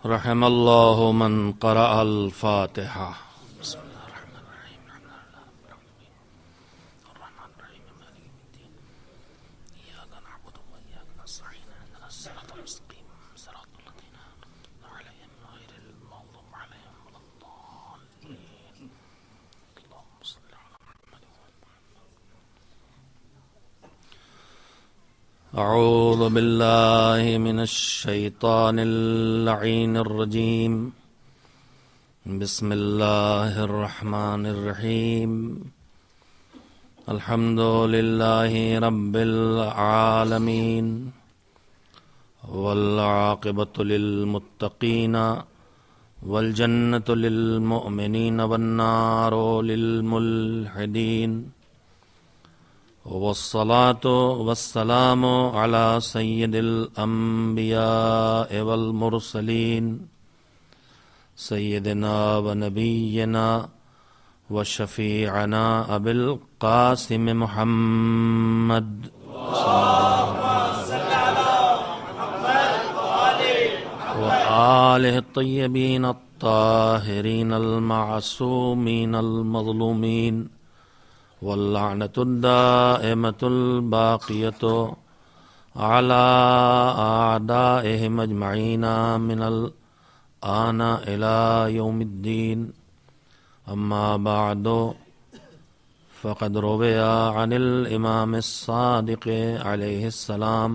رحم اللہ من قرأ الفاتحہ. بسم اللہ الرحمن الرحیم. الرحمن الرحیم مالک یوم الدین. ایاک نعبد وایاک نستعین. اهدنا الصراط المستقیم. صراط الذین انعمت علیہم غیر المغضوب علیہم ولا الضالین. اللهم صل علی محمد. اعوذ باللہ من الشیطان اللعین الرجیم. بسم اللہ الرحمن الرحیم. الحمد للہ رب العالمین والعاقبۃ للمتقین والجنۃ للمؤمنین والنار للملحدین. والصلاة والسلام على سید الانبیاء والمرسلین سیدنا ونبینا وشفیعنا ابی القاسم محمد وآلہ الطیبین الطاہرین المعصومین المظلومین واللعنة الدائمة الباقية على أعدائهم أجمعين من الآن إلى يوم الدين. أما بعد فقد روي عن الإمام الصادق عليه السلام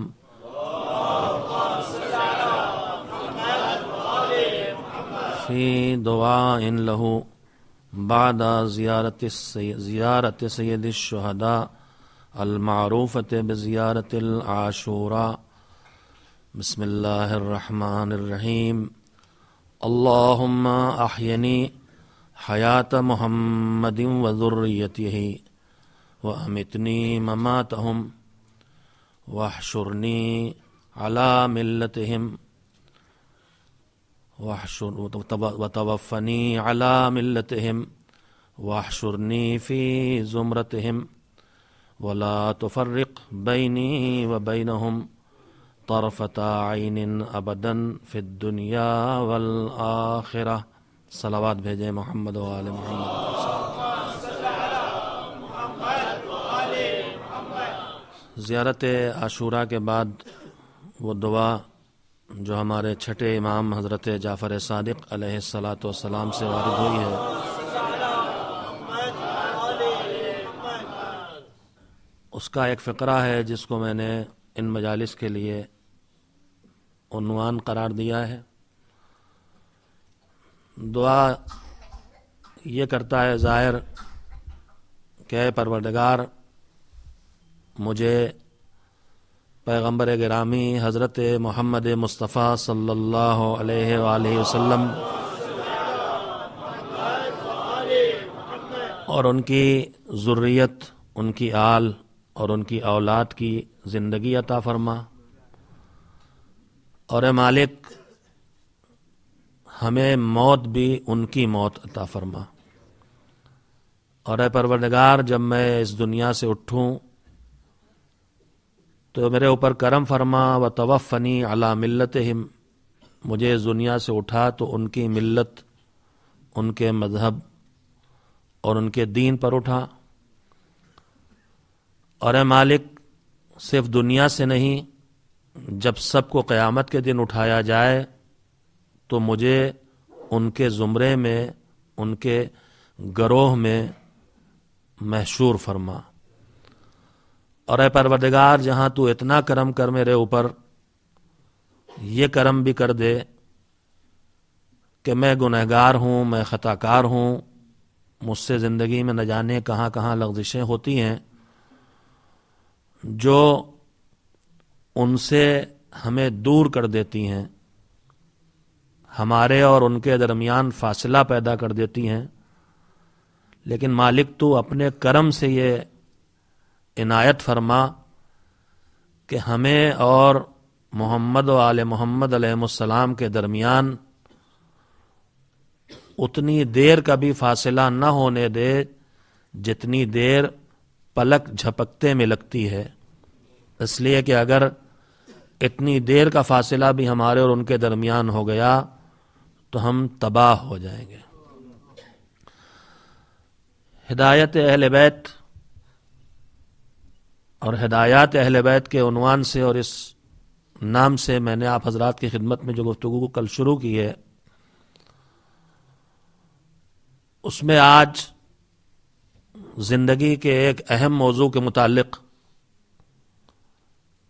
في دعاء له بعد زیارت سید الشہداء المعروفة بزیارت العاشوراء. بسم اللہ الرحمن الرحیم. اللہم احینی حیات محمد وذریتہ وامیتنی مماتہم واحشرنی علی ملتہم وتوفنی علی ملتہم واحشرنی فی زمرتہم ولا تفرق بینی وبینہم طرفۃ عین ابدا فی الدنیا والآخرہ. صلوات بھیجیں محمد و آل محمد. زیارت عاشوراء کے بعد وہ دعا جو ہمارے چھٹے امام حضرت جعفر صادق علیہ الصلاۃ والسلام سے وارد ہوئی ہے، اس کا ایک فقرہ ہے جس کو میں نے ان مجالس کے لیے عنوان قرار دیا ہے. دعا یہ کرتا ہے ظاہر کہ اے پروردگار، مجھے پیغمبر گرامی حضرت محمد مصطفیٰ صلی اللہ علیہ وآلہ وسلم اور ان کی ذریت، ان کی آل اور ان کی اولاد کی زندگی عطا فرما، اور اے مالک ہمیں موت بھی ان کی موت عطا فرما. اور اے پروردگار، جب میں اس دنیا سے اٹھوں تو میرے اوپر کرم فرما. وتوفنی علی ملتہم، مجھے اس دنیا سے اٹھا تو ان کی ملت، ان کے مذہب اور ان کے دین پر اٹھا. اور اے مالک، صرف دنیا سے نہیں، جب سب کو قیامت کے دن اٹھایا جائے تو مجھے ان کے زمرے میں، ان کے گروہ میں محشور فرما. اور اے پروردگار، جہاں تو اتنا کرم کر میرے اوپر، یہ کرم بھی کر دے کہ میں گنہگار ہوں، میں خطا کار ہوں، مجھ سے زندگی میں نہ جانے کہاں کہاں لغزشیں ہوتی ہیں جو ان سے ہمیں دور کر دیتی ہیں، ہمارے اور ان کے درمیان فاصلہ پیدا کر دیتی ہیں. لیکن مالک تو اپنے کرم سے یہ عنایت فرما کہ ہمیں اور محمد و آل محمد علیہ السلام کے درمیان اتنی دیر کا بھی فاصلہ نہ ہونے دے جتنی دیر پلک جھپکتے میں لگتی ہے. اس لیے کہ اگر اتنی دیر کا فاصلہ بھی ہمارے اور ان کے درمیان ہو گیا تو ہم تباہ ہو جائیں گے۔ ہدایت اہل بیت اور ہدایات اہل بیت کے عنوان سے اور اس نام سے میں نے آپ حضرات کی خدمت میں جو گفتگو کل شروع کی ہے، اس میں آج زندگی کے ایک اہم موضوع کے متعلق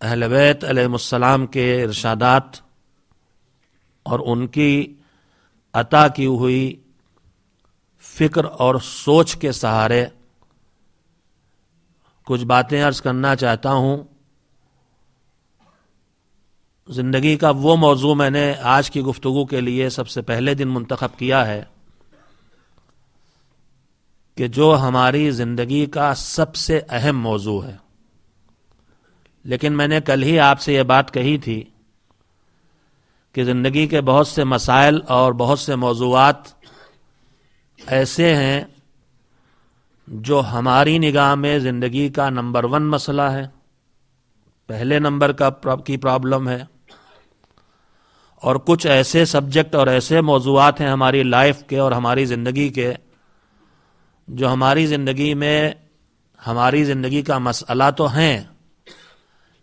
اہل بیت علیہ السلام کے ارشادات اور ان کی عطا کی ہوئی فکر اور سوچ کے سہارے کچھ باتیں عرض کرنا چاہتا ہوں۔ زندگی کا وہ موضوع میں نے آج کی گفتگو کے لیے سب سے پہلے دن منتخب کیا ہے کہ جو ہماری زندگی کا سب سے اہم موضوع ہے، لیکن میں نے کل ہی آپ سے یہ بات کہی تھی کہ زندگی کے بہت سے مسائل اور بہت سے موضوعات ایسے ہیں جو ہماری نگاہ میں زندگی کا نمبر 1 مسئلہ ہے، پہلے نمبر کی پرابلم ہے، اور کچھ ایسے سبجیکٹ اور ایسے موضوعات ہیں ہماری لائف کے اور ہماری زندگی کے جو ہماری زندگی میں ہماری زندگی کا مسئلہ تو ہیں،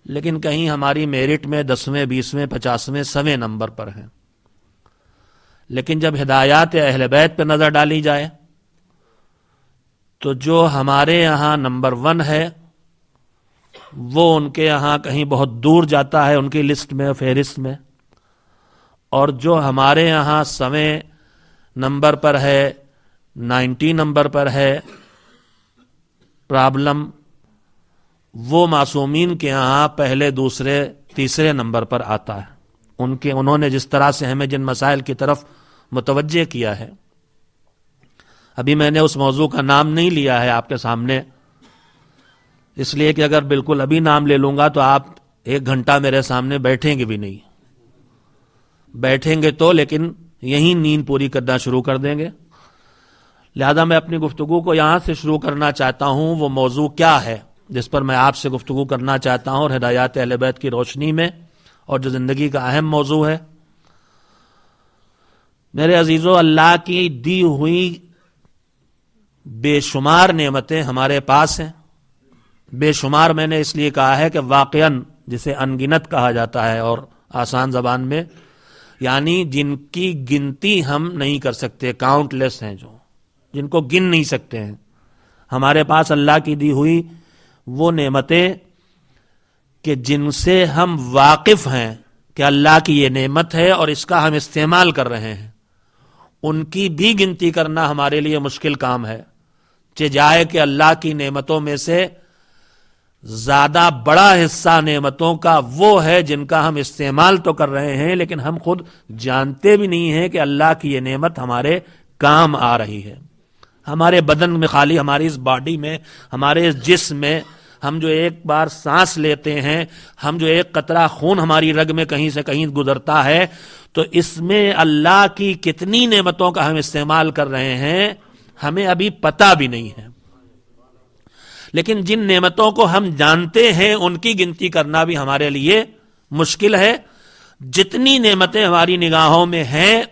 لیکن کہیں ہماری میرٹ میں 10ویں 20ویں 50ویں 100ویں نمبر پر ہیں۔ لیکن جب ہدایات اہل بیت پہ نظر ڈالی جائے تو جو ہمارے یہاں نمبر 1 ہے وہ ان کے یہاں کہیں بہت دور جاتا ہے ان کی لسٹ میں، فہرست میں، اور جو ہمارے یہاں 100ویں نمبر پر ہے، 90 نمبر پر ہے پرابلم، وہ معصومین کے یہاں پہلے دوسرے تیسرے نمبر پر آتا ہے۔ انہوں نے جس طرح سے ہمیں جن مسائل کی طرف متوجہ کیا ہے، ابھی میں نے اس موضوع کا نام نہیں لیا ہے آپ کے سامنے، اس لیے کہ اگر بالکل ابھی نام لے لوں گا تو آپ 1 گھنٹہ میرے سامنے بیٹھیں گے بھی نہیں، بیٹھیں گے تو لیکن یہیں نیند پوری کرنا شروع کر دیں گے۔ لہذا میں اپنی گفتگو کو یہاں سے شروع کرنا چاہتا ہوں۔ وہ موضوع کیا ہے جس پر میں آپ سے گفتگو کرنا چاہتا ہوں اور ہدایات اہل بیت کی روشنی میں، اور جو زندگی کا اہم موضوع ہے؟ میرے عزیزو، اللہ کی دی ہوئی بے شمار نعمتیں ہمارے پاس ہیں۔ بے شمار میں نے اس لیے کہا ہے کہ واقعاً جسے انگنت کہا جاتا ہے اور آسان زبان میں، یعنی جن کی گنتی ہم نہیں کر سکتے، کاؤنٹ لیس ہیں، جو جن کو گن نہیں سکتے ہیں۔ ہمارے پاس اللہ کی دی ہوئی وہ نعمتیں کہ جن سے ہم واقف ہیں کہ اللہ کی یہ نعمت ہے اور اس کا ہم استعمال کر رہے ہیں، ان کی بھی گنتی کرنا ہمارے لیے مشکل کام ہے۔ جائے کہ اللہ کی نعمتوں میں سے زیادہ بڑا حصہ نعمتوں کا وہ ہے جن کا ہم استعمال تو کر رہے ہیں، لیکن ہم خود جانتے بھی نہیں ہیں کہ اللہ کی یہ نعمت ہمارے کام آ رہی ہے۔ ہمارے بدن میں، خالی ہماری اس باڈی میں، ہمارے اس جسم میں، ہم جو ایک بار سانس لیتے ہیں، ہم جو ایک قطرہ خون ہماری رگ میں کہیں سے کہیں گزرتا ہے، تو اس میں اللہ کی کتنی نعمتوں کا ہم استعمال کر رہے ہیں ہمیں ابھی پتہ بھی نہیں ہے۔ لیکن جن نعمتوں کو ہم جانتے ہیں ان کی گنتی کرنا بھی ہمارے لیے مشکل ہے۔ جتنی نعمتیں ہماری نگاہوں میں ہیں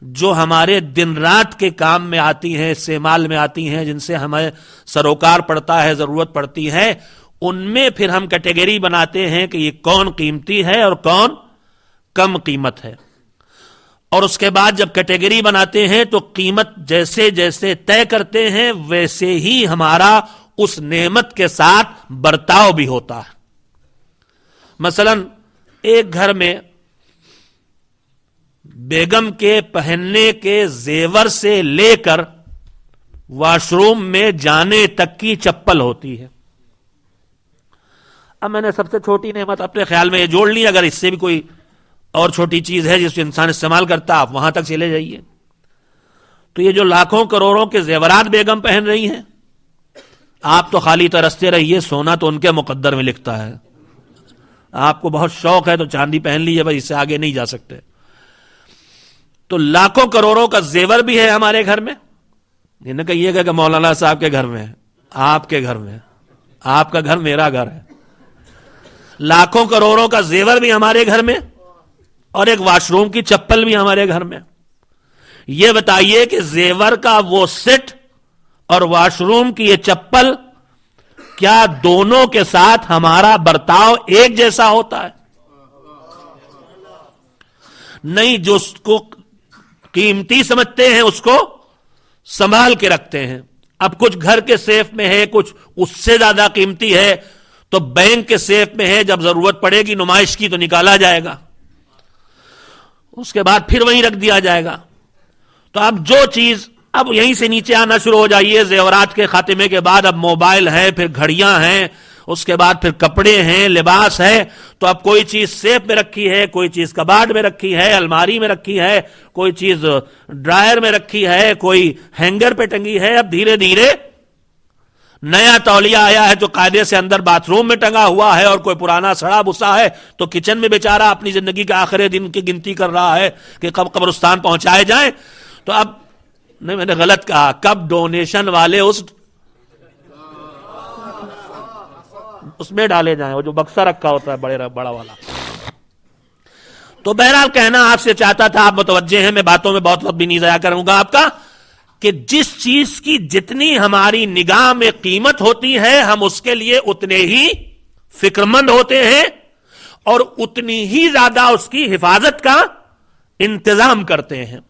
جو ہمارے دن رات کے کام میں آتی ہیں، استعمال میں آتی ہیں، جن سے ہمیں سروکار پڑتا ہے، ضرورت پڑتی ہے، ان میں پھر ہم کیٹیگری بناتے ہیں کہ یہ کون قیمتی ہے اور کون کم قیمت ہے۔ اور اس کے بعد جب کیٹیگری بناتے ہیں تو قیمت جیسے جیسے طے کرتے ہیں ویسے ہی ہمارا اس نعمت کے ساتھ برتاؤ بھی ہوتا ہے۔ مثلا ایک گھر میں بیگم کے پہننے کے زیور سے لے کر واش روم میں جانے تک کی چپل ہوتی ہے۔ اب میں نے سب سے چھوٹی نعمت اپنے خیال میں یہ جوڑ لی، اگر اس سے بھی کوئی اور چھوٹی چیز ہے جس کو انسان استعمال کرتا آپ وہاں تک چلے جائیے۔ تو یہ جو لاکھوں کروڑوں کے زیورات بیگم پہن رہی ہیں، آپ تو خالی ترستے رہیے، سونا تو ان کے مقدر میں لکھتا ہے۔ آپ کو بہت شوق ہے تو چاندی پہن لیجیے، بھائی اس سے آگے نہیں جا سکتے۔ تو لاکھوں کروڑوں کا زیور بھی ہے ہمارے گھر میں۔ یہ نہ کہیے گا کہ مولانا صاحب کے گھر میں ہے، آپ کے گھر میں ہے، آپ کا گھر میرا گھر ہے۔ لاکھوں کروڑوں کا زیور بھی ہمارے گھر میں، اور ایک واش روم کی چپل بھی ہمارے گھر میں۔ یہ بتائیے کہ زیور کا وہ سیٹ اور واش روم کی یہ چپل، کیا دونوں کے ساتھ ہمارا برتاؤ ایک جیسا ہوتا ہے؟ نہیں، جو اس کو قیمتی سمجھتے ہیں اس کو سنبھال کے رکھتے ہیں. اب کچھ گھر کے سیف میں ہے، کچھ اس سے زیادہ قیمتی ہے، تو بینک کے سیف میں ہے، جب ضرورت پڑے گی نمائش کی تو نکالا جائے گا، اس کے بعد پھر وہیں رکھ دیا جائے گا. تو اب جو چیز، اب یہیں سے نیچے آنا شروع ہو جائیے. زیورات کے خاتمے کے بعد اب موبائل ہے، پھر گھڑیاں ہیں، اس کے بعد پھر کپڑے ہیں، لباس ہے. تو اب کوئی چیز سیف میں رکھی ہے، کوئی چیز کباڑ میں رکھی ہے، الماری میں رکھی ہے، کوئی چیز ڈرائر میں رکھی ہے، کوئی ہینگر پہ ٹنگی ہے. اب دھیرے دھیرے نیا تولیہ آیا ہے جو قاعدے سے اندر باتھ روم میں ٹنگا ہوا ہے، اور کوئی پرانا سڑا بسا ہے تو کچن میں بیچارہ اپنی زندگی کے آخری دن کی گنتی کر رہا ہے کہ کب قبرستان پہنچائے جائیں. تو اب نہیں، میں نے غلط کہا، کب ڈونیشن والے اس میں ڈالے جائیں، وہ جو بکسا رکھا ہوتا ہے بڑا والا. تو بہرحال کہنا آپ سے چاہتا تھا، آپ متوجہ ہیں، میں باتوں میں بہت وقت بھی نہیں ضائع کروں گا آپ کا، کہ جس چیز کی جتنی ہماری نگاہ میں قیمت ہوتی ہے ہم اس کے لیے اتنے ہی فکر مند ہوتے ہیں اور اتنی ہی زیادہ اس کی حفاظت کا انتظام کرتے ہیں.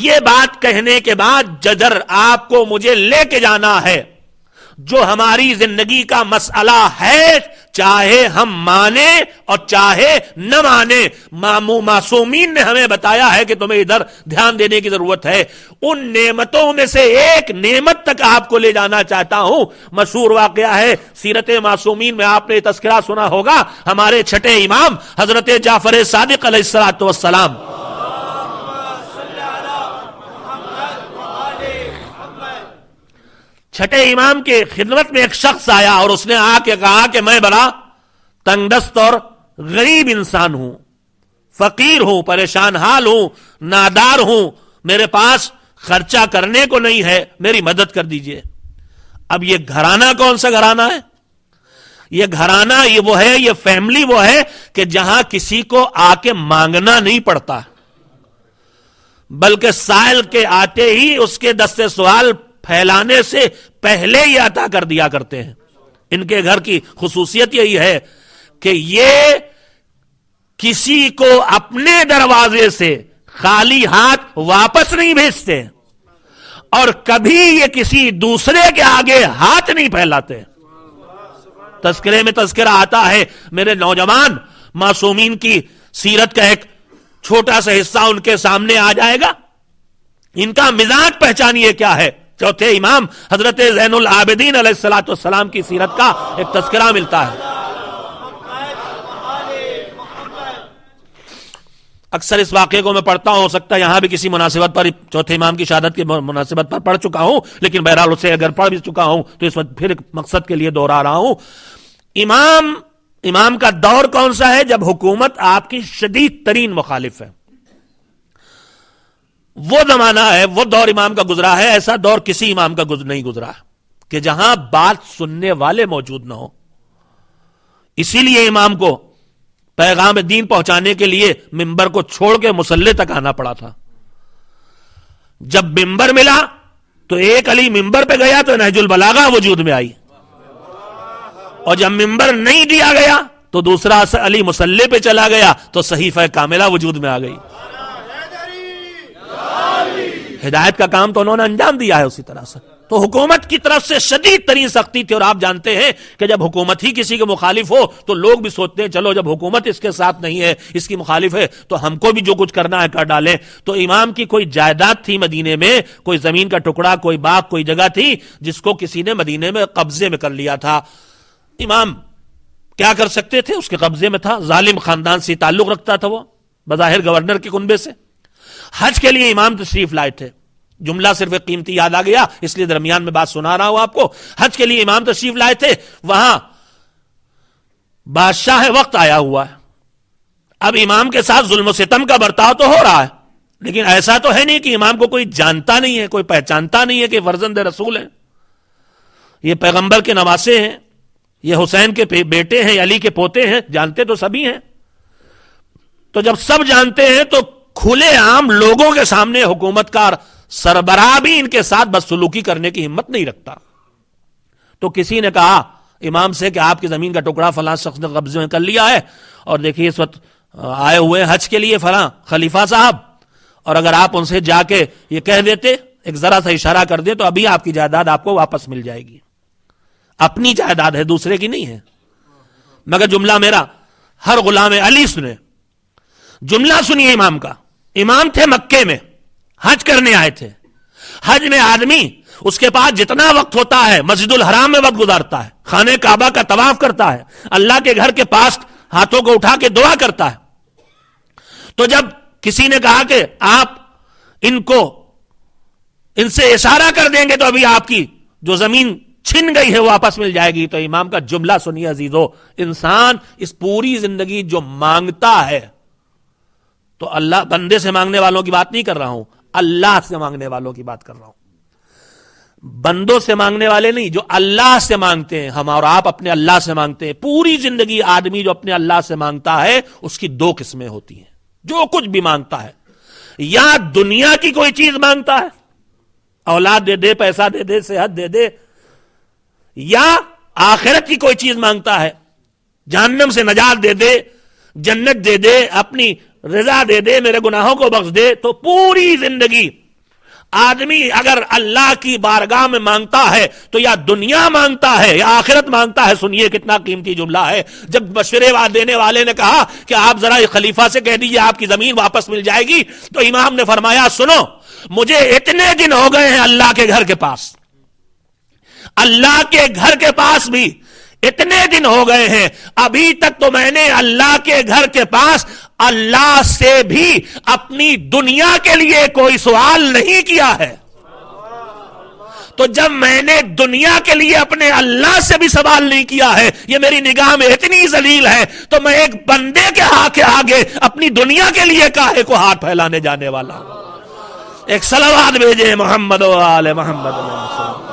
یہ بات کہنے کے بعد جدر آپ کو مجھے لے کے جانا ہے جو ہماری زندگی کا مسئلہ ہے، چاہے ہم مانیں اور چاہے نہ مانیں. معصومین نے ہمیں بتایا ہے کہ تمہیں ادھر دھیان دینے کی ضرورت ہے. ان نعمتوں میں سے ایک نعمت تک آپ کو لے جانا چاہتا ہوں. مشہور واقعہ ہے سیرت معصومین میں، آپ نے تذکرہ سنا ہوگا، ہمارے چھٹے امام حضرت جعفر صادق علیہ الصلوۃ والسلام. چھٹے امام کے خدمت میں ایک شخص آیا اور اس نے آ کے کہا کہ میں بڑا تنگ دست اور غریب انسان ہوں، فقیر ہوں، پریشان حال ہوں، نادار ہوں، میرے پاس خرچہ کرنے کو نہیں ہے، میری مدد کر دیجئے. اب یہ گھرانہ کون سا گھرانہ ہے؟ یہ گھرانہ یہ وہ ہے، یہ فیملی وہ ہے کہ جہاں کسی کو آ کے مانگنا نہیں پڑتا، بلکہ سائل کے آتے ہی اس کے دستے سوال پھیلانے سے پہلے ہی عطا کر دیا کرتے ہیں. ان کے گھر کی خصوصیت یہی ہے کہ یہ کسی کو اپنے دروازے سے خالی ہاتھ واپس نہیں بھیجتے اور کبھی یہ کسی دوسرے کے آگے ہاتھ نہیں پھیلاتے. تذکرے میں تذکرہ آتا ہے، میرے نوجوان معصومین کی سیرت کا ایک چھوٹا سا حصہ ان کے سامنے آ جائے گا. ان کا مزاج پہچانیے کیا ہے. چوتھے امام حضرت زین العابدین علیہ الصلوۃ والسلام کی سیرت کا ایک تذکرہ ملتا ہے. اکثر اس واقعے کو میں پڑھتا ہوں، ہو سکتا ہے یہاں بھی کسی مناسبت پر چوتھے امام کی شہادت کی مناسبت پر پڑھ چکا ہوں، لیکن بہرحال اسے اگر پڑھ بھی چکا ہوں تو اس وقت پھر مقصد کے لیے دوہرا رہا ہوں. امام کا دور کون سا ہے؟ جب حکومت آپ کی شدید ترین مخالف ہے. وہ زمانہ ہے، وہ دور امام کا گزرا ہے. ایسا دور کسی امام کا نہیں گزرا کہ جہاں بات سننے والے موجود نہ ہو. اسی لیے امام کو پیغام دین پہنچانے کے لیے ممبر کو چھوڑ کے مصلی تک آنا پڑا تھا. جب ممبر ملا تو ایک علی ممبر پہ گیا تو نہج البلاغہ وجود میں آئی، اور جب ممبر نہیں دیا گیا تو دوسرا علی مصلی پہ چلا گیا تو صحیفہ کاملہ وجود میں آ گئی. ہدایت کا کام تو انہوں نے انجام دیا ہے اسی طرح سے. تو حکومت کی طرف سے شدید ترین سختی تھی، اور آپ جانتے ہیں کہ جب حکومت ہی کسی کے مخالف ہو تو لوگ بھی سوچتے ہیں چلو جب حکومت اس کے ساتھ نہیں ہے، اس کی مخالف ہے، تو ہم کو بھی جو کچھ کرنا ہے کر ڈالیں. تو امام کی کوئی جائیداد تھی مدینے میں، کوئی زمین کا ٹکڑا، کوئی باغ، کوئی جگہ تھی جس کو کسی نے مدینے میں قبضے میں کر لیا تھا. امام کیا کر سکتے تھے؟ اس کے قبضے میں تھا، ظالم خاندان سے تعلق رکھتا تھا، وہ بظاہر گورنر کے کنبے سے. حج کے لیے امام تشریف لائے تھے. جملہ صرف ایک قیمتی یاد آ گیا اس لیے درمیان میں بات سنا رہا ہوں آپ کو. حج کے لیے امام تشریف لائے تھے. وہاں بادشاہ وقت آیا ہوا ہے. اب امام کے ساتھ ظلم و ستم کا برتاؤ تو ہو رہا ہے، لیکن ایسا تو ہے نہیں کہ امام کو کوئی جانتا نہیں ہے، کوئی پہچانتا نہیں ہے کہ فرزند رسول ہیں، یہ پیغمبر کے نواسے ہیں، یہ حسین کے بیٹے ہیں، علی کے پوتے ہیں. جانتے تو سبھی ہیں. تو جب سب جانتے ہیں تو کھلے عام لوگوں کے سامنے حکومت کا سربراہ بھی ان کے ساتھ بدسلوکی کرنے کی ہمت نہیں رکھتا. تو کسی نے کہا امام سے کہ آپ کی زمین کا ٹکڑا فلاں شخص نے قبضے میں کر لیا ہے اور دیکھیے اس وقت آئے ہوئے حج کے لیے فلاں خلیفہ صاحب, اور اگر آپ ان سے جا کے یہ کہہ دیتے, ایک ذرا سا اشارہ کر دیں تو ابھی آپ کی جائیداد آپ کو واپس مل جائے گی. اپنی جائیداد ہے, دوسرے کی نہیں ہے. مگر جملہ میرا ہر غلام علی سنے, جملہ سنیے امام کا. امام تھے مکے میں, حج کرنے آئے تھے. حج میں آدمی اس کے پاس جتنا وقت ہوتا ہے مسجد الحرام میں وقت گزارتا ہے, خانہ کعبہ کا طواف کرتا ہے, اللہ کے گھر کے پاس ہاتھوں کو اٹھا کے دعا کرتا ہے. تو جب کسی نے کہا کہ آپ ان سے اشارہ کر دیں گے تو ابھی آپ کی جو زمین چھن گئی ہے وہ واپس مل جائے گی, تو امام کا جملہ سنیے عزیزو. انسان اس پوری زندگی جو مانگتا ہے, تو اللہ بندے سے مانگنے والوں کی بات نہیں کر رہا ہوں, اللہ سے مانگنے والوں کی بات کر رہا ہوں. بندوں سے مانگنے والے نہیں, جو اللہ سے مانگتے ہیں. ہم اور آپ اپنے اللہ سے مانگتے ہیں. پوری زندگی آدمی جو اپنے اللہ سے مانگتا ہے اس کی دو قسمیں ہوتی ہیں. جو کچھ بھی مانگتا ہے, یا دنیا کی کوئی چیز مانگتا ہے, اولاد دے دے, پیسہ دے دے, صحت دے دے, یا آخرت کی کوئی چیز مانگتا ہے, جہنم سے نجات دے دے, جنت دے دے, اپنی رضا دے دے, میرے گناہوں کو بخش دے. تو پوری زندگی آدمی اگر اللہ کی بارگاہ میں مانگتا ہے تو یا دنیا مانگتا ہے یا آخرت مانگتا ہے. سنیے کتنا قیمتی جملہ ہے. جب مشورے دینے والے نے کہا کہ آپ ذرا خلیفہ سے کہہ دیجئے آپ کی زمین واپس مل جائے گی, تو امام نے فرمایا سنو, مجھے اتنے دن ہو گئے ہیں اللہ کے گھر کے پاس, اللہ کے گھر کے پاس بھی اتنے دن ہو گئے ہیں, ابھی تک تو میں نے اللہ کے گھر کے پاس اللہ سے بھی اپنی دنیا کے لیے کوئی سوال نہیں کیا ہے. تو جب میں نے دنیا کے لیے اپنے اللہ سے بھی سوال نہیں کیا ہے, یہ میری نگاہ میں اتنی ذلیل ہے, تو میں ایک بندے کے ہاتھ کے آگے اپنی دنیا کے لیے کاہے کو ہاتھ پھیلانے جانے والا ہوں. ایک صلوات بھیجے محمد و آل محمد علیہ وسلم.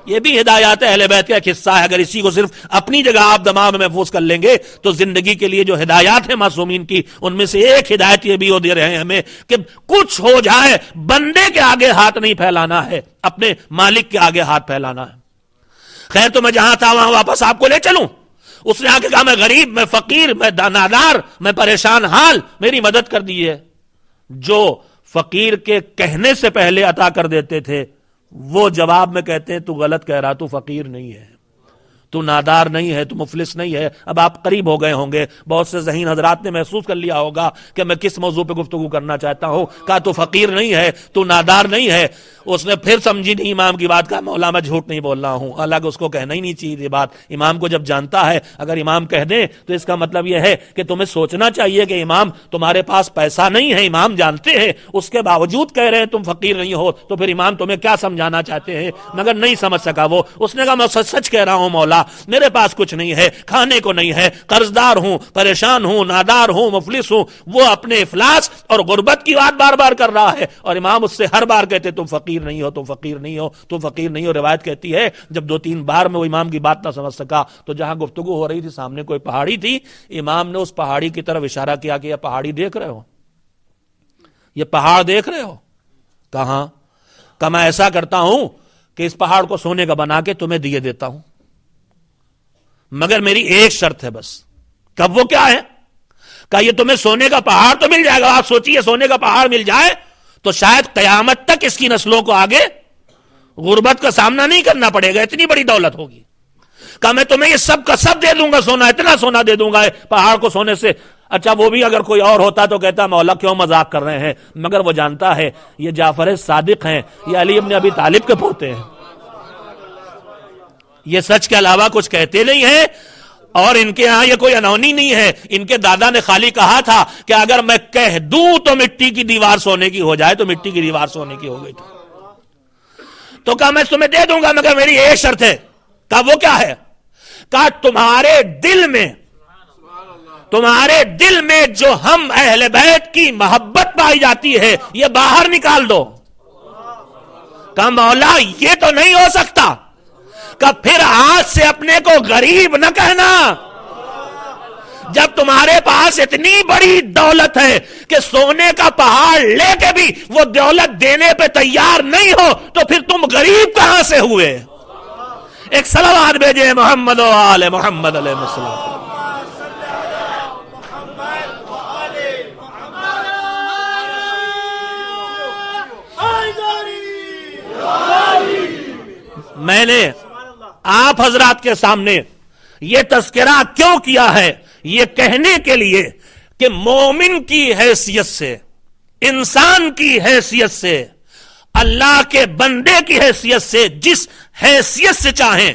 یہ بھی ہدایات اہل بیت کا ایک حصہ ہے. اگر اسی کو صرف اپنی جگہ آپ دماغ میں محفوظ کر لیں گے تو زندگی کے لیے جو ہدایات ہیں معصومین کی, ان میں سے ایک ہدایت یہ بھی وہ دے رہے ہیں ہمیں کہ کچھ ہو جائے بندے کے آگے ہاتھ نہیں پھیلانا ہے, اپنے مالک کے آگے ہاتھ پھیلانا ہے. خیر تو میں جہاں تھا وہاں واپس آپ کو لے چلوں. اس نے آ کے کہا میں غریب, میں فقیر, میں نادار, میں پریشان حال, میری مدد کر دیجیے. جو فقیر کے کہنے سے پہلے عطا کر دیتے تھے وہ جواب میں کہتے ہیں تو غلط کہہ رہا, تو فقیر نہیں ہے, تو نادار نہیں ہے, تو مفلس نہیں ہے. اب آپ قریب ہو گئے ہوں گے, بہت سے ذہین حضرات نے محسوس کر لیا ہوگا کہ میں کس موضوع پہ گفتگو کرنا چاہتا ہوں. کہا تو فقیر نہیں ہے, تو نادار نہیں ہے. اس نے پھر سمجھی نہیں امام کی بات, کہا مولا میں جھوٹ نہیں بول رہا ہوں. حالانکہ اس کو کہنا ہی نہیں چاہیے یہ بات. امام کو جب جانتا ہے, اگر امام کہہ دیں تو اس کا مطلب یہ ہے کہ تمہیں سوچنا چاہیے کہ امام تمہارے پاس پیسہ نہیں ہے, امام جانتے ہیں, اس کے باوجود کہہ رہے ہیں تم فقیر نہیں ہو, تو پھر امام تمہیں کیا سمجھانا چاہتے ہیں. مگر نہیں سمجھ سکا وہ. اس نے کہا میں سچ سچ کہہ رہا ہوں مولا, میرے پاس کچھ نہیں ہے, کھانے کو نہیں ہے, قرضدار ہوں, پریشان ہوں, نادار ہوں, مفلس ہوں. وہ اپنے افلاس اور غربت کی بات بار بار کر رہا ہے, اور امام اس سے ہر بار کہتے تم فقیر نہیں ہو, تم فقیر نہیں ہو, تم فقیر نہیں ہو. روایت کہتی ہے جب 2-3 بار میں وہ امام کی بات نہ سمجھ سکا تو جہاں گفتگو ہو رہی تھی سامنے کوئی پہاڑی تھی, امام نے اس پہاڑی کی طرف اشارہ کیا کہ یہ پہاڑی دیکھ رہے ہو, یہ پہاڑ دیکھ رہے ہو. کہاں؟ کہ میں ایسا کرتا ہوں کہ اس پہاڑ کو سونے کا بنا کے تمہیں دیے دیتا ہوں, مگر میری ایک شرط ہے بس. کب وہ کیا ہے؟ کہ یہ تمہیں سونے کا پہاڑ تو مل جائے گا. آپ سوچیے سونے کا پہاڑ مل جائے تو شاید قیامت تک اس کی نسلوں کو آگے غربت کا سامنا نہیں کرنا پڑے گا, اتنی بڑی دولت ہوگی. کہ میں تمہیں یہ سب کا سب دے دوں گا, سونا اتنا سونا دے دوں گا پہاڑ کو سونے سے. اچھا وہ بھی اگر کوئی اور ہوتا تو کہتا مولا کیوں مذاق کر رہے ہیں, مگر وہ جانتا ہے یہ جعفر صادق ہیں, یہ علی ابن ابی طالب کے پوتے ہیں, یہ سچ کے علاوہ کچھ کہتے نہیں ہیں. اور ان کے ہاں یہ کوئی انہونی نہیں ہے. ان کے دادا نے خالی کہا تھا کہ اگر میں کہہ دوں تو مٹی کی دیوار سونے کی ہو جائے, تو مٹی کی دیوار سونے کی ہو گئی تھی. تو کہا میں تمہیں دے دوں گا مگر میری ایک شرط ہے. کہا وہ کیا ہے؟ کہا تمہارے دل میں جو ہم اہل بیت کی محبت پائی جاتی ہے یہ باہر نکال دو. کہا مولا یہ تو نہیں ہو سکتا. کہ پھر آج سے اپنے کو غریب نہ کہنا, جب تمہارے پاس اتنی بڑی دولت ہے کہ سونے کا پہاڑ لے کے بھی وہ دولت دینے پہ تیار نہیں ہو تو پھر تم غریب کہاں سے ہوئے؟ ایک صلوات بھیجے محمد و آل محمد علیہ السلام۔ میں نے آپ حضرات کے سامنے یہ تذکرہ کیوں کیا ہے؟ یہ کہنے کے لیے کہ مومن کی حیثیت سے، انسان کی حیثیت سے، اللہ کے بندے کی حیثیت سے، جس حیثیت سے چاہیں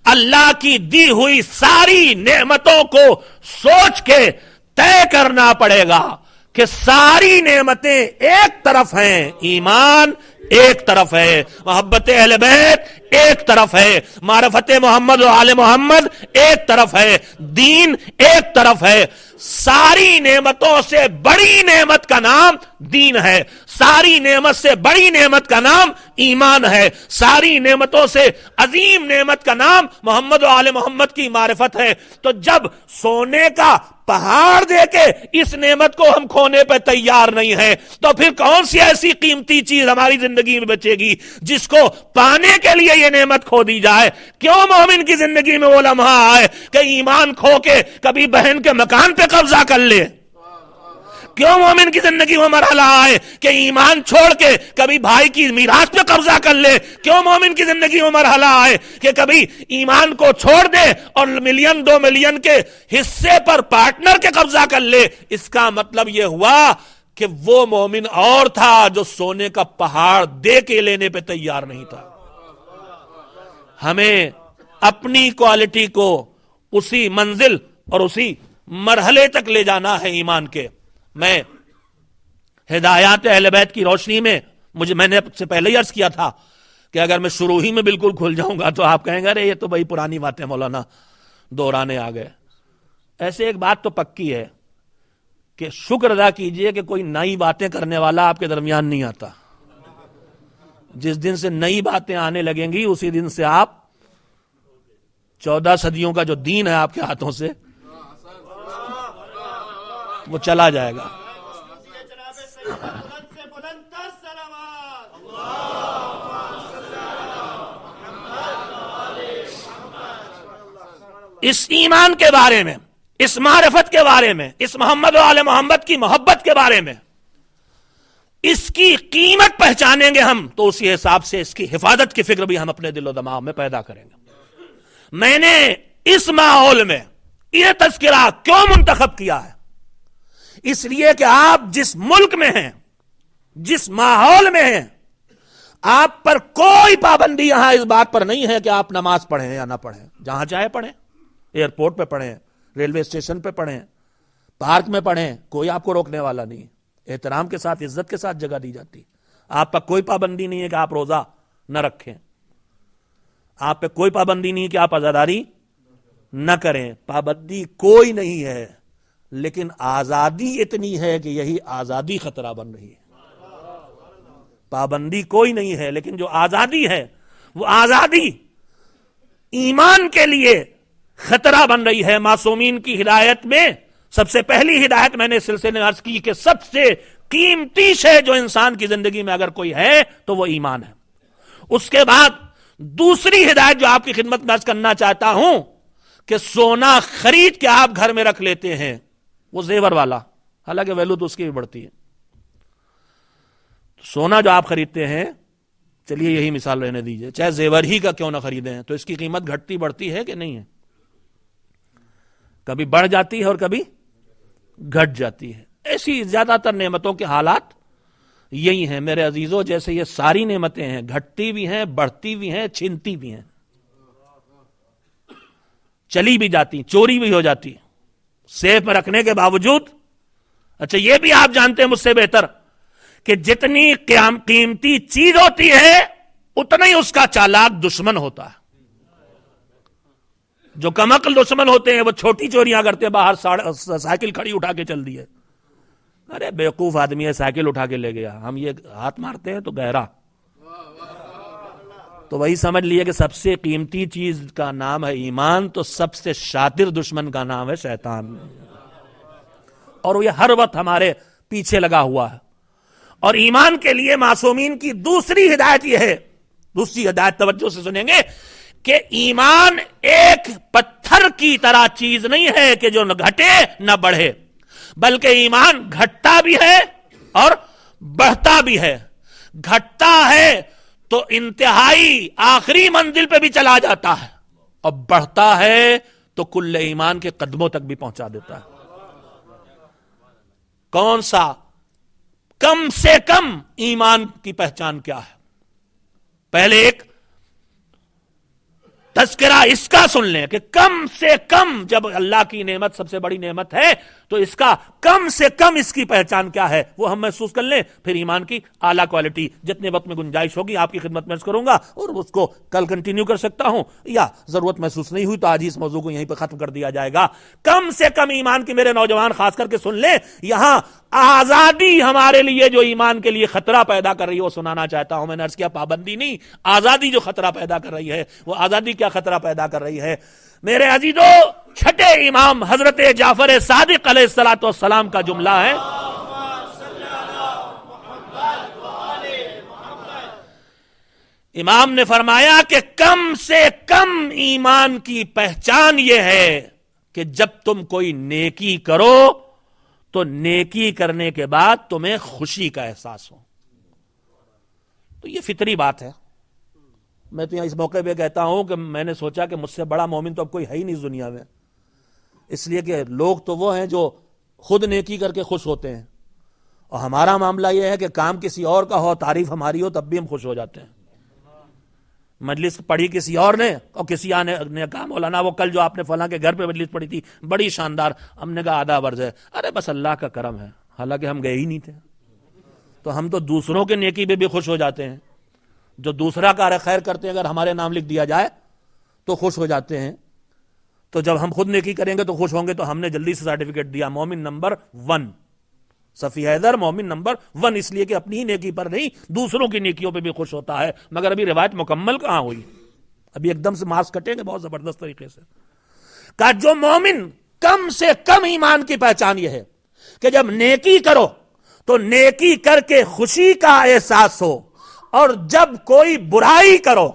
اللہ کی دی ہوئی ساری نعمتوں کو سوچ کے طے کرنا پڑے گا کہ ساری نعمتیں ایک طرف ہیں، ایمان ایک طرف ہے، محبت اہل بیت ایک طرف ہے، معرفت محمد و آل محمد ایک طرف ہے، دین ایک طرف ہے۔ ساری نعمتوں سے بڑی نعمت کا نام دین ہے، ساری نعمت سے بڑی نعمت کا نام ایمان ہے، ساری نعمتوں سے عظیم نعمت کا نام محمد و آل محمد کی معرفت ہے۔ تو جب سونے کا پہاڑ دے کے اس نعمت کو ہم کھونے پہ تیار نہیں ہیں تو پھر کون سی ایسی قیمتی چیز ہماری زندگی میں بچے گی جس کو پانے کے لیے یہ نعمت کھو دی جائے؟ کیوں مومن کی زندگی میں وہ لمحہ آئے کہ ایمان کھو کے کبھی بہن کے مکان پہ قبضہ کر لے؟ کیوں مومن کی زندگی میں مرحلہ آئے کہ ایمان چھوڑ کے کبھی بھائی کی میراث پہ قبضہ کر لے؟ کیوں مومن کی زندگی میں مرحلہ آئے کہ کبھی ایمان کو چھوڑ دے اور ملین 2 ملین کے حصے پر پارٹنر کے قبضہ کر لے؟ اس کا مطلب یہ ہوا کہ وہ مومن اور تھا جو سونے کا پہاڑ دے کے لینے پہ تیار نہیں تھا۔ ہمیں اپنی کوالٹی کو اسی منزل اور اسی مرحلے تک لے جانا ہے ایمان کے۔ میں ہدایات اہل بیت کی روشنی میں میں نے سے پہلے ہی عرض کیا تھا کہ اگر میں شروع ہی میں بالکل کھل جاؤں گا تو آپ کہیں گے ارے یہ تو بھائی پرانی باتیں مولانا دہرانے آ گئے۔ ایسے ایک بات تو پکی ہے کہ شکر ادا کیجئے کہ کوئی نئی باتیں کرنے والا آپ کے درمیان نہیں آتا۔ جس دن سے نئی باتیں آنے لگیں گی اسی دن سے آپ 14 صدیوں کا جو دین ہے آپ کے ہاتھوں سے وہ چلا جائے گا۔ اس ایمان کے بارے میں، اس معرفت کے بارے میں، اس محمد و آل محمد کی محبت کے بارے میں، اس کی قیمت پہچانیں گے ہم تو اسی حساب سے اس کی حفاظت کی فکر بھی ہم اپنے دل و دماغ میں پیدا کریں گے۔ میں نے اس ماحول میں یہ تذکرہ کیوں منتخب کیا ہے؟ اس لیے کہ آپ جس ملک میں ہیں، جس ماحول میں ہیں، آپ پر کوئی پابندی یہاں اس بات پر نہیں ہے کہ آپ نماز پڑھیں یا نہ پڑھیں، جہاں چاہے پڑھیں، ایئرپورٹ پہ پڑھیں، ریلوے اسٹیشن پہ پڑھیں، پارک میں پڑھیں، کوئی آپ کو روکنے والا نہیں، احترام کے ساتھ عزت کے ساتھ جگہ دی جاتی۔ آپ پر کوئی پابندی نہیں ہے کہ آپ روزہ نہ رکھیں، آپ پہ کوئی پابندی نہیں ہے کہ آپ عزاداری نہ کریں، پابندی کوئی نہیں ہے، لیکن آزادی اتنی ہے کہ یہی آزادی خطرہ بن رہی ہے۔ پابندی کوئی نہیں ہے لیکن جو آزادی ہے وہ آزادی ایمان کے لیے خطرہ بن رہی ہے۔ معصومین کی ہدایت میں سب سے پہلی ہدایت میں نے اس سلسلے میں عرض کی کہ سب سے قیمتی شے جو انسان کی زندگی میں اگر کوئی ہے تو وہ ایمان ہے۔ اس کے بعد دوسری ہدایت جو آپ کی خدمت میں عرض کرنا چاہتا ہوں کہ سونا خرید کے آپ گھر میں رکھ لیتے ہیں، وہ زیور والا، حالانکہ ویلو تو اس کی بھی بڑھتی ہے۔ سونا جو آپ خریدتے ہیں، چلیے یہی مثال رہنے دیجئے، چاہے زیور ہی کا کیوں نہ خریدیں تو اس کی قیمت گھٹتی بڑھتی ہے کہ نہیں ہے؟ کبھی بڑھ جاتی ہے اور کبھی گھٹ جاتی ہے۔ ایسی زیادہ تر نعمتوں کے حالات یہی ہیں میرے عزیزوں، جیسے یہ ساری نعمتیں ہیں، گھٹتی بھی ہیں، بڑھتی بھی ہیں، چھنتی بھی ہیں، چلی بھی جاتی، چوری بھی ہو جاتی، سیف میں رکھنے کے باوجود۔ اچھا یہ بھی آپ جانتے ہیں مجھ سے بہتر کہ جتنی قیمتی چیز ہوتی ہے اتنا ہی اس کا چالاک دشمن ہوتا ہے۔ جو کم عقل دشمن ہوتے ہیں وہ چھوٹی چوریاں کرتے ہیں، باہر سائیکل کھڑی اٹھا کے چل دی ہے، ارے بیوقوف آدمی ہے سائیکل اٹھا کے لے گیا، ہم یہ ہاتھ مارتے ہیں تو گہرا، تو وہی سمجھ لیے کہ سب سے قیمتی چیز کا نام ہے ایمان، تو سب سے شاطر دشمن کا نام ہے شیطان۔ اور یہ ہر وقت ہمارے پیچھے لگا ہوا ہے. اور ایمان کے لیے معصومین کی دوسری ہدایت یہ ہے, دوسری ہدایت توجہ سے سنیں گے, کہ ایمان ایک پتھر کی طرح چیز نہیں ہے کہ جو نہ گھٹے نہ بڑھے, بلکہ ایمان گھٹتا بھی ہے اور بڑھتا بھی ہے. گھٹتا ہے تو انتہائی آخری منزل پہ بھی چلا جاتا ہے, اور بڑھتا ہے تو کل ایمان کے قدموں تک بھی پہنچا دیتا ہے. کون سا کم سے کم ایمان کی پہچان کیا ہے؟ پہلے ایک تذکرہ اس کا سن لیں کہ کم سے کم, جب اللہ کی نعمت سب سے بڑی نعمت ہے تو اس کا کم سے کم اس کی پہچان کیا ہے وہ ہم محسوس کر لیں. پھر ایمان کی اعلیٰ کوالٹی جتنے وقت میں گنجائش ہوگی آپ کی خدمت میں عرض کروں گا, اور اس کو کل کنٹینیو کر سکتا ہوں, یا ضرورت محسوس نہیں ہوئی تو آج اس موضوع کو یہیں پہ ختم کر دیا جائے گا. کم سے کم ایمان کی میرے نوجوان خاص کر کے سن لیں, یہاں آزادی ہمارے لیے جو ایمان کے لیے خطرہ پیدا کر رہی ہے وہ سنانا چاہتا ہوں. میں نے عرض کیا پابندی نہیں, آزادی جو خطرہ پیدا کر رہی ہے, وہ آزادی کیا خطرہ پیدا کر رہی ہے؟ میرے عزیزو, چھٹے امام حضرت جعفر صادق علیہ الصلوۃ والسلام کا جملہ ہے, امام نے فرمایا کہ کم سے کم ایمان کی پہچان یہ ہے کہ جب تم کوئی نیکی کرو تو نیکی کرنے کے بعد تمہیں خوشی کا احساس ہو. تو یہ فطری بات ہے. میں تو یہاں اس موقع پہ کہتا ہوں کہ میں نے سوچا کہ مجھ سے بڑا مومن تو اب کوئی ہے ہی نہیں اس دنیا میں, اس لیے کہ لوگ تو وہ ہیں جو خود نیکی کر کے خوش ہوتے ہیں, اور ہمارا معاملہ یہ ہے کہ کام کسی اور کا ہو, تعریف ہماری ہو, تب بھی ہم خوش ہو جاتے ہیں. مجلس پڑھی کسی اور نے اور کسی نے کہا مولانا وہ کل جو آپ نے فلاں کے گھر پہ مجلس پڑھی تھی بڑی شاندار, ہم نے کہا آدھا ورز ہے. ارے بس اللہ کا کرم ہے, حالانکہ ہم گئے ہی نہیں تھے. تو ہم تو دوسروں کے نیکی پہ بھی خوش ہو جاتے ہیں, جو دوسرا کار خیر کرتے ہیں اگر ہمارے نام لکھ دیا جائے تو خوش ہو جاتے ہیں. تو جب ہم خود نیکی کریں گے تو خوش ہوں گے. تو ہم نے جلدی سے سرٹیفکیٹ دیا, مومن نمبر 1 صفی حیدر, مومن نمبر 1, اس لیے کہ اپنی ہی نیکی پر نہیں دوسروں کی نیکیوں پہ بھی خوش ہوتا ہے. مگر ابھی روایت مکمل کہاں ہوئی, ابھی ایک دم سے ماس کٹیں گے بہت زبردست طریقے سے. کہ جو مومن کم سے کم ایمان کی پہچان یہ ہے کہ جب نیکی کرو تو نیکی کر کے خوشی کا احساس ہو, اور جب کوئی برائی کرو,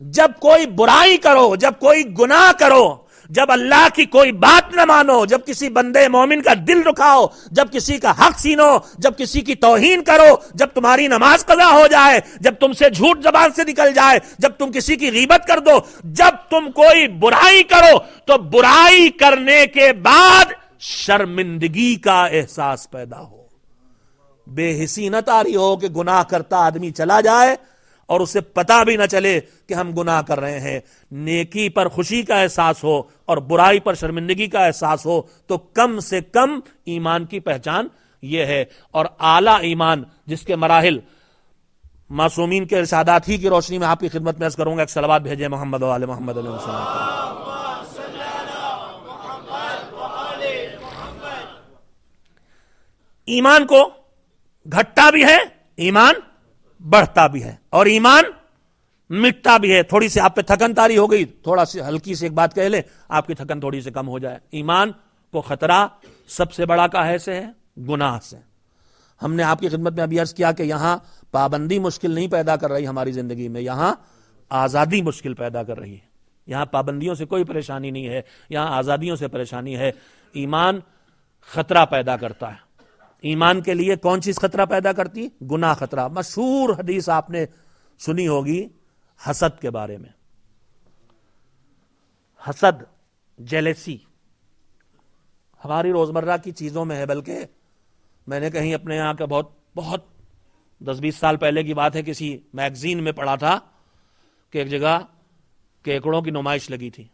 جب کوئی برائی کرو, جب کوئی گناہ کرو, جب اللہ کی کوئی بات نہ مانو, جب کسی بندے مومن کا دل دکھاؤ, جب کسی کا حق چھینو, جب کسی کی توہین کرو, جب تمہاری نماز قضا ہو جائے, جب تم سے جھوٹ زبان سے نکل جائے, جب تم کسی کی غیبت کر دو, جب تم کوئی برائی کرو تو برائی کرنے کے بعد شرمندگی کا احساس پیدا ہو, بے حسی نہ تاری ہو کہ گناہ کرتا آدمی چلا جائے اور اسے پتا بھی نہ چلے کہ ہم گناہ کر رہے ہیں. نیکی پر خوشی کا احساس ہو اور برائی پر شرمندگی کا احساس ہو, تو کم سے کم ایمان کی پہچان یہ ہے. اور اعلیٰ ایمان جس کے مراحل معصومین کے ارشادات ہی کی روشنی میں آپ کی خدمت میں عرض کروں گا. ایک صلوات بھیجیں محمد و آل محمد علیہ السلام. ایمان کو گھٹتا بھی ہے, ایمان بڑھتا بھی ہے, اور ایمان مٹتا بھی ہے. تھوڑی سی آپ پہ تھکن طاری ہو گئی, تھوڑا سی ہلکی سی ایک بات کہہ لیں, آپ کی تھکن تھوڑی سی کم ہو جائے. ایمان کو خطرہ سب سے بڑا کہے سے ہے, گناہ سے. ہم نے آپ کی خدمت میں ابھی عرض کیا کہ یہاں پابندی مشکل نہیں پیدا کر رہی ہماری زندگی میں, یہاں آزادی مشکل پیدا کر رہی ہے. یہاں پابندیوں سے کوئی پریشانی نہیں ہے, یہاں آزادیوں سے پریشانی ہے. ایمان خطرہ پیدا کرتا ہے. ایمان کے لیے کون چیز خطرہ پیدا کرتی؟ گناہ خطرہ. مشہور حدیث آپ نے سنی ہوگی حسد کے بارے میں. حسد, جیلیسی ہماری روزمرہ کی چیزوں میں ہے. بلکہ میں نے کہیں اپنے یہاں کا بہت 10-20 سال پہلے کی بات ہے, کسی میگزین میں پڑھا تھا کہ ایک جگہ کیکڑوں کی نمائش لگی تھی,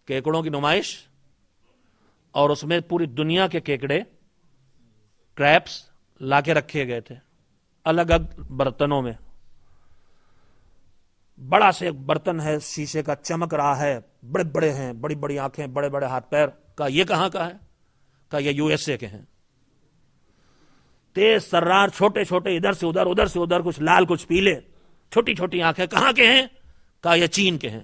کیکڑوں کی نمائش, اور اس میں پوری دنیا کے کیکڑے, کریپس لا کے رکھے گئے تھے الگ الگ برتنوں میں. بڑا سے برتن ہے شیشے کا, چمک رہا ہے, بڑے بڑے ہیں, بڑی بڑی آنکھیں, بڑے بڑے ہاتھ پیر. کہا یہ کہاں کا ہے؟ کہا یہ USA کے ہیں. تیز سرار, چھوٹے چھوٹے, ادھر سے ادھر, ادھر سے ادھر, کچھ لال کچھ پیلے, چھوٹی چھوٹی آنکھیں. کہاں کے ہیں؟ کہا یہ چین کے ہیں.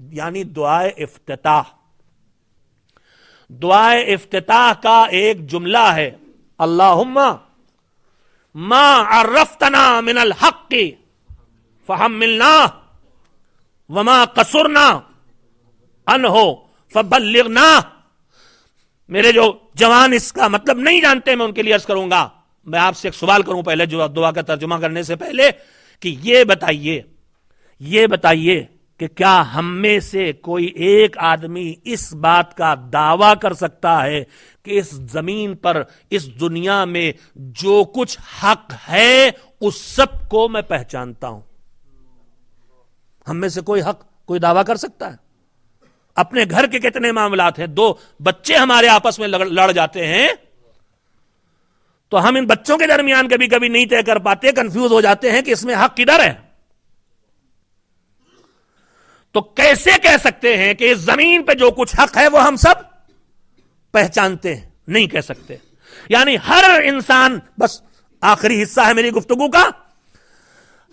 یعنی دعائے افتتاح. دعائے افتتاح کا ایک جملہ ہے اللہم ما عرفتنا من الحق فحملنا وما قصرنا عنہ فبلغنا. میرے جو جوان اس کا مطلب نہیں جانتے میں ان کے لیے عرض کروں گا. میں آپ سے ایک سوال کروں پہلے جو دعا کا ترجمہ کرنے سے پہلے کہ یہ بتائیے کہ کیا ہم میں سے کوئی ایک آدمی اس بات کا دعویٰ کر سکتا ہے کہ اس زمین پر اس دنیا میں جو کچھ حق ہے اس سب کو میں پہچانتا ہوں؟ ہم میں سے کوئی دعویٰ کر سکتا ہے؟ اپنے گھر کے کتنے معاملات ہیں، 2 بچے ہمارے آپس میں لڑ جاتے ہیں تو ہم ان بچوں کے درمیان کبھی کبھی نہیں طے کر پاتے، کنفیوز ہو جاتے ہیں کہ اس میں حق کدھر ہے. تو کیسے کہہ سکتے ہیں کہ اس زمین پہ جو کچھ حق ہے وہ ہم سب پہچانتے ہیں؟ نہیں کہہ سکتے. یعنی ہر انسان، بس آخری حصہ ہے میری گفتگو کا،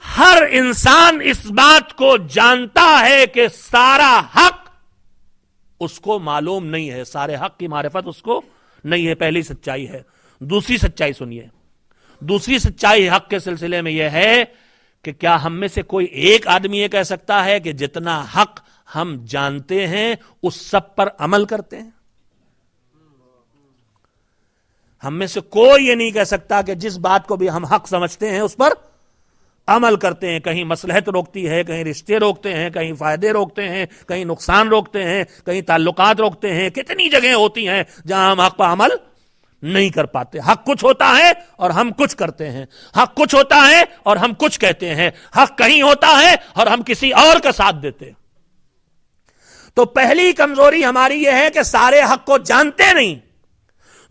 ہر انسان اس بات کو جانتا ہے کہ سارا حق اس کو معلوم نہیں ہے، سارے حق کی معرفت اس کو نہیں ہے. پہلی سچائی ہے. دوسری سچائی سنیے. دوسری سچائی حق کے سلسلے میں یہ ہے کہ کیا ہم میں سے کوئی ایک آدمی یہ کہہ سکتا ہے کہ جتنا حق ہم جانتے ہیں اس سب پر عمل کرتے ہیں؟ ہم میں سے کوئی یہ نہیں کہہ سکتا کہ جس بات کو بھی ہم حق سمجھتے ہیں اس پر عمل کرتے ہیں. کہیں مصلحت روکتی ہے، کہیں رشتے روکتے ہیں، کہیں فائدے روکتے ہیں، کہیں نقصان روکتے ہیں، کہیں تعلقات روکتے ہیں. کتنی جگہیں ہوتی ہیں جہاں ہم حق پر عمل نہیں کر پاتے. حق کچھ ہوتا ہے اور ہم کچھ کرتے ہیں، حق کچھ ہوتا ہے اور ہم کچھ کہتے ہیں، حق کہیں ہوتا ہے اور ہم کسی اور کا ساتھ دیتے. تو پہلی کمزوری ہماری یہ ہے کہ سارے حق کو جانتے نہیں.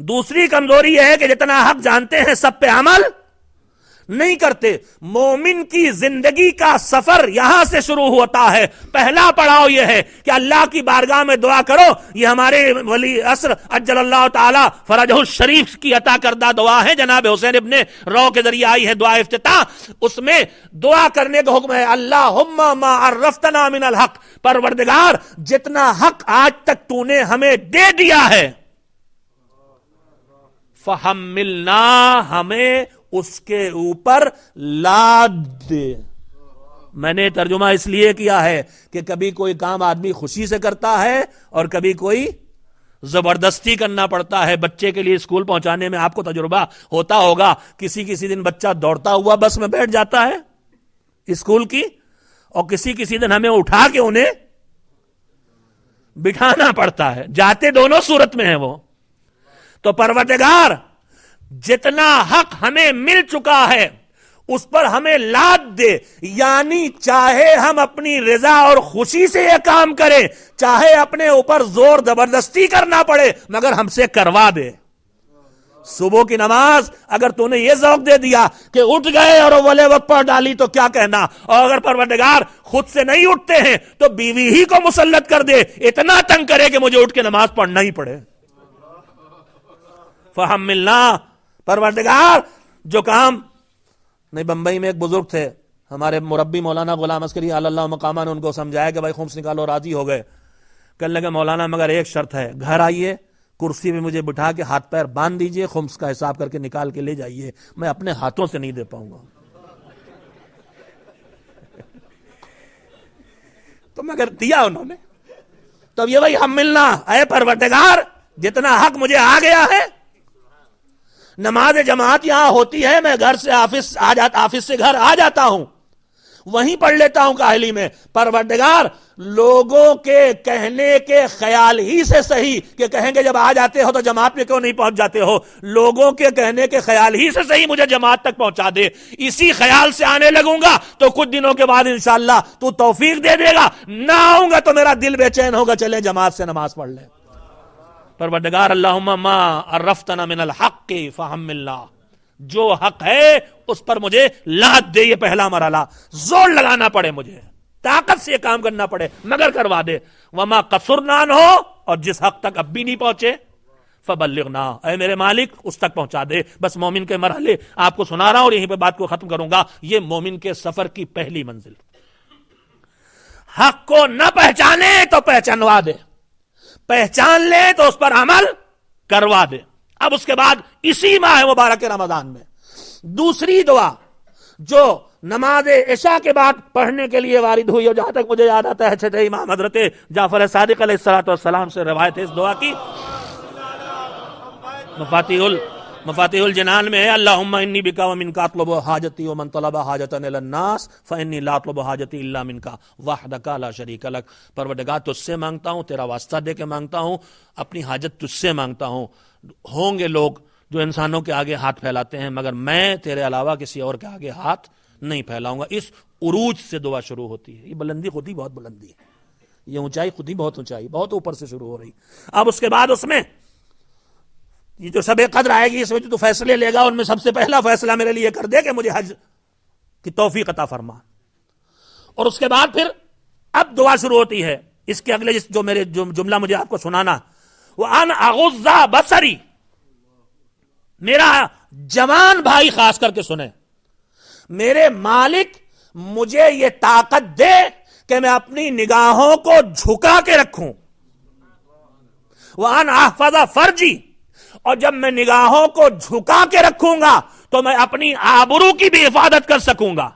دوسری کمزوری یہ ہے کہ جتنا حق جانتے ہیں سب پہ عمل نہیں کرتے. مومن کی زندگی کا سفر یہاں سے شروع ہوتا ہے. پہلا پڑاؤ یہ ہے کہ اللہ کی بارگاہ میں دعا کرو. یہ ہمارے ولی عصر اجل اللہ تعالی فرجہ الشریف کی عطا کردہ دعا ہے، جناب حسین ابن رو کے ذریعے آئی ہے دعا افتتاح. اس میں دعا کرنے کا حکم ہے اللہم ما عرفتنا من الحق، پروردگار جتنا حق آج تک تو نے ہمیں دے دیا ہے فحملنا، ہمیں اس کے اوپر لاد دے. میں نے ترجمہ اس لیے کیا ہے کہ کبھی کوئی کام آدمی خوشی سے کرتا ہے اور کبھی کوئی زبردستی کرنا پڑتا ہے. بچے کے لیے اسکول پہنچانے میں آپ کو تجربہ ہوتا ہوگا، کسی دن بچہ دوڑتا ہوا بس میں بیٹھ جاتا ہے اسکول کی، اور کسی دن ہمیں اٹھا کے انہیں بٹھانا پڑتا ہے. جاتے دونوں صورت میں ہیں وہ. تو پروردگار جتنا حق ہمیں مل چکا ہے اس پر ہمیں لاد دے. یعنی چاہے ہم اپنی رضا اور خوشی سے یہ کام کریں، چاہے اپنے اوپر زور زبردستی کرنا پڑے، مگر ہم سے کروا دے. صبح کی نماز اگر تو نے یہ ذوق دے دیا کہ اٹھ گئے اور اولے وقت پڑھ ڈالی تو کیا کہنا، اور اگر پروردگار خود سے نہیں اٹھتے ہیں تو بیوی ہی کو مسلط کر دے، اتنا تنگ کرے کہ مجھے اٹھ کے نماز پڑھنا ہی پڑے. فحملنا، پروردگار جو کام نہیں. بمبئی میں ایک بزرگ تھے ہمارے مربی مولانا غلام عسکری اللہ مقامہ نے ان کو سمجھایا کہ بھائی خمس نکالو، راضی ہو گئے. کہنے لگے مولانا مگر ایک شرط ہے، گھر آئیے کرسی میں مجھے بٹھا کے ہاتھ پیر باندھ دیجئے، خمس کا حساب کر کے نکال کے لے جائیے، میں اپنے ہاتھوں سے نہیں دے پاؤں گا. تو مگر دیا انہوں نے. تو یہ بھائی ہم ملنا، اے پروردگار جتنا حق مجھے آ گیا ہے. نماز جماعت یہاں ہوتی ہے، میں گھر سے آفس سے گھر آ جاتا ہوں، وہیں پڑھ لیتا ہوں کاہلی میں. پروردگار لوگوں کے کہنے کے خیال ہی سے صحیح کہ کہیں گے جب آ جاتے ہو تو جماعت میں کیوں نہیں پہنچ جاتے ہو، لوگوں کے کہنے کے خیال ہی سے صحیح مجھے جماعت تک پہنچا دے. اسی خیال سے آنے لگوں گا تو کچھ دنوں کے بعد انشاءاللہ تو توفیق دے دے گا. نہ آؤں گا تو میرا دل بے چین ہوگا، چلے جماعت سے نماز پڑھ لیں. پروردگار اللہم ما عرفتنا من الحق فحملنا، جو حق ہے اس پر مجھے لاد دے. یہ پہلا مرحلہ، زور لگانا پڑے، مجھے طاقت سے یہ کام کرنا پڑے مگر کروا دے. وما قصرنا ہو، اور جس حق تک اب بھی نہیں پہنچے فبلغنا، اے میرے مالک اس تک پہنچا دے. بس مومن کے مرحلے آپ کو سنا رہا ہوں اور یہیں پہ بات کو ختم کروں گا. یہ مومن کے سفر کی پہلی منزل. حق کو نہ پہچانے تو پہچانوا دے، پہچان لے تو اس پر عمل کروا دے۔ اب اس کے بعد اسی ماہ مبارک رمضان میں دوسری دعا جو نماز عشاء کے بعد پڑھنے کے لیے وارد ہوئی، اور جہاں تک مجھے یاد آتا ہے چھٹے امام حضرت جعفر صادق علیہ السلام سے روایت ہے اس دعا کی، مفاتیح الجنان میں ہے، اللہم انی بکا ومنک اطلب حاجتی ومن طلب حاجتا الی الناس فانی لا اطلب حاجتی الا منک وحدک لا شریک لک۔ پروردگار تجھ سے مانگتا ہوں، تیرا واسطہ دے کے مانگتا ہوں، اپنی حاجت تجھ سے مانگتا ہوں۔ ہوں گے لوگ جو انسانوں کے آگے ہاتھ پھیلاتے ہیں، مگر میں تیرے علاوہ کسی اور کے آگے ہاتھ نہیں پھیلاؤں گا۔ اس عروج سے دعا شروع ہوتی ہے۔ یہ بلندی خود ہی بہت بلندی ہے، یہ اونچائی خود ہی بہت اونچائی، بہت اوپر سے شروع ہو رہی۔ اب اس کے بعد اس میں یہ جو شب قدر آئے گی، اس میں جو تو فیصلے لے گا، ان میں سب سے پہلا فیصلہ میرے لیے کر دے کہ مجھے حج کی توفیق عطا فرما۔ اور اس کے بعد پھر اب دعا شروع ہوتی ہے۔ اس کے اگلے جو میرے جملہ مجھے آپ کو سنانا، وَأَنْ أَغُضَّ بَصَرِي، میرا جوان بھائی خاص کر کے سنیں، میرے مالک مجھے یہ طاقت دے کہ میں اپنی نگاہوں کو جھکا کے رکھوں، وَأَنْ أَحْفَظَ فَرْجِي، اور جب میں نگاہوں کو جھکا کے رکھوں گا تو میں اپنی آبرو کی بھی حفاظت کر سکوں گا۔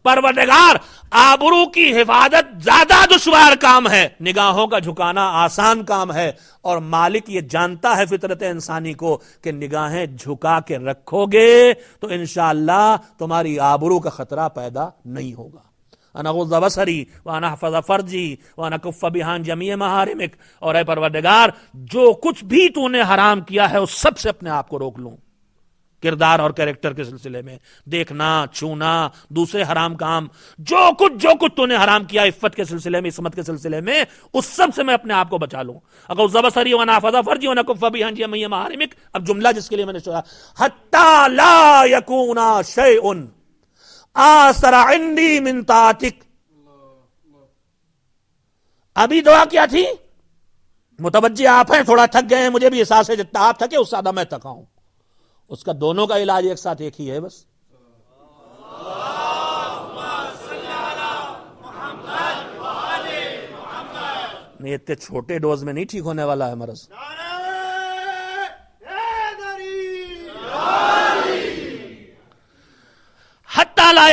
پروردگار، آبرو کی حفاظت زیادہ دشوار کام ہے، نگاہوں کا جھکانا آسان کام ہے، اور مالک یہ جانتا ہے فطرت انسانی کو کہ نگاہیں جھکا کے رکھو گے تو انشاءاللہ تمہاری آبرو کا خطرہ پیدا نہیں ہوگا۔ انا اغض بصری وانا احفظ فرجی وانا کف بہان جمیع محارمک، اور اے پروردگار جو کچھ بھی تو نے حرام کیا ہے اس سب سے اپنے آپ کو روک لوں، کردار اور کریکٹر کے سلسلے میں، دیکھنا، چھونا، دوسرے حرام کام، جو کچھ تو نے حرام کیا عفت کے سلسلے میں، عصمت کے سلسلے میں، اس سب سے میں اپنے آپ کو بچا لوں۔ اغض بصری وانا احفظ فرجی وانا کف بہان جمیع محارمک۔ اب جملہ جس کے لیے میں نے سنا، حتی لا یکون شیء آثر عندی من طاعتک۔ ابھی دعا کیا تھی؟ متوجہ آپ ہیں، تھوڑا تھک گئے ہیں، مجھے بھی احساس ہے جتنا آپ تھکے اس سے زیادہ میں تھکا ہوں۔ اس کا دونوں کا علاج ایک ساتھ ایک ہی ہے، بس نہیں، اتنے چھوٹے ڈوز میں نہیں ٹھیک ہونے والا ہے مرض۔ حتی لا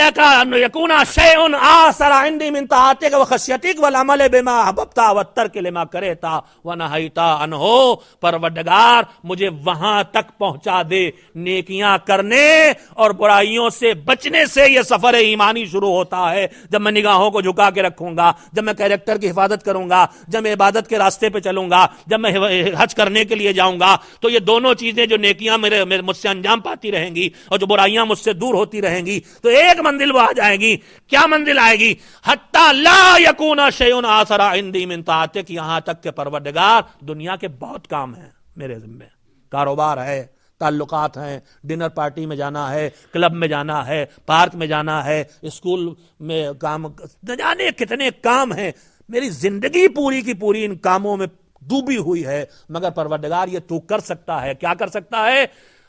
یکون شیء آثر عندی من طاعتک وخشیتک والعمل بما احببت والترک لما کریت ونہیت عنہ۔ پروردگار مجھے وہاں تک پہنچا دے، نیکیاں کرنے اور برائیوں سے بچنے سے یہ سفر ایمانی شروع ہوتا ہے جب میں نگاہوں کو جھکا کے رکھوں گا، جب میں کیریکٹر کی حفاظت کروں گا، جب میں عبادت کے راستے پہ چلوں گا، جب میں حج کرنے کے لیے جاؤں گا، تو یہ دونوں چیزیں، جو نیکیاں مجھ سے انجام پاتی رہیں گی اور جو برائیاں مجھ سے دور ہوتی رہیں گی، تو ایک منزل وہ آ جائے گی۔ کیا منزل آئے گی؟ حتی لا یکون شیء آثر عندی من طاعتک، یہاں تک کہ پروردگار دنیا کے بہت کام ہیں میرے ذمہ، کاروبار ہے، تعلقات ہیں، ڈنر پارٹی میں جانا ہے، کلب میں جانا ہے، پارک میں جانا ہے، اسکول میں کام، نہ جانے کتنے کام ہیں، میری زندگی پوری کی پوری ان کاموں میں ڈوبی ہوئی ہے، مگر پروردگار یہ تو کر سکتا ہے۔ کیا کر سکتا ہے؟